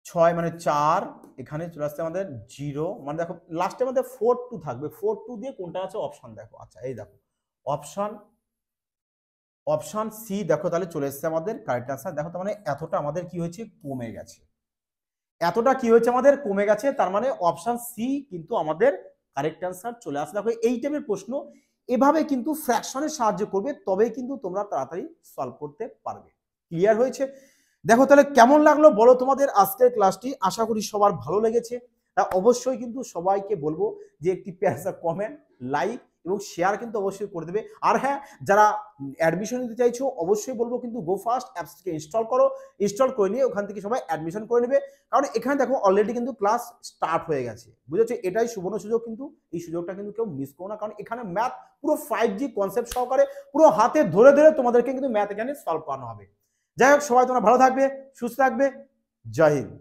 6, মানে 4, এখানে চলে আসছে আমাদের 0, মানে দেখো লাস্টে আমাদের 42 থাকবে, 42 দিয়ে কোনটা আছে অপশন দেখো, আচ্ছা এই দেখো অপশন সি, দেখো তাহলে চলে এসছে আমাদের কারেক্ট আনসার। দেখো তার মানে এতটা আমাদের কি হয়েছে, কমে গেছে, এতটা কি হয়েছে আমাদের কমে গেছে, তার মানে অপশন সি কিন্তু আমাদের কারেক্ট আনসার চলে আসে। দেখো এই টাইপের প্রশ্ন এভাবে কিন্তু ফ্র্যাকশনের সাহায্য করবে, তবেই কিন্তু তোমরা তাড়াতাড়ি সলভ করতে পারবে। ক্লিয়ার হয়েছে? দেখো তাহলে কেমন লাগলো বলো তোমাদের আজকের ক্লাসটি, আশা করি সবার ভালো লেগেছে। তা অবশ্যই কিন্তু সবাইকে বলবো যে একটি প্যারা কমেন্ট, লাইক এবং শেয়ার কিন্তু অবশ্যই করে দেবে। আর হ্যাঁ, যারা অ্যাডমিশন নিতে চাইছো অবশ্যই বলবো কিন্তু গো ফাস্ট অ্যাপসকে ইনস্টল করো, ইনস্টল করে নিয়ে ওখান থেকে সবাই অ্যাডমিশন করে নেবে, কারণ এখানে দেখো অলরেডি কিন্তু ক্লাস স্টার্ট হয়ে গেছে, বুঝেছো, এটাই সুবর্ণ সুযোগ, কিন্তু এই সুযোগটা কিন্তু কেউ মিস করো না, কারণ এখানে ম্যাথ পুরো 5G কনসেপ্ট সহকারে পুরো হাতে ধরে ধরে তোমাদেরকে কিন্তু ম্যাথ এখানে সলভ করানো হবে। যাই হোক, সবাই তোমরা ভালো থাকবে, সুস্থ থাকবে, জয় হিন্দ।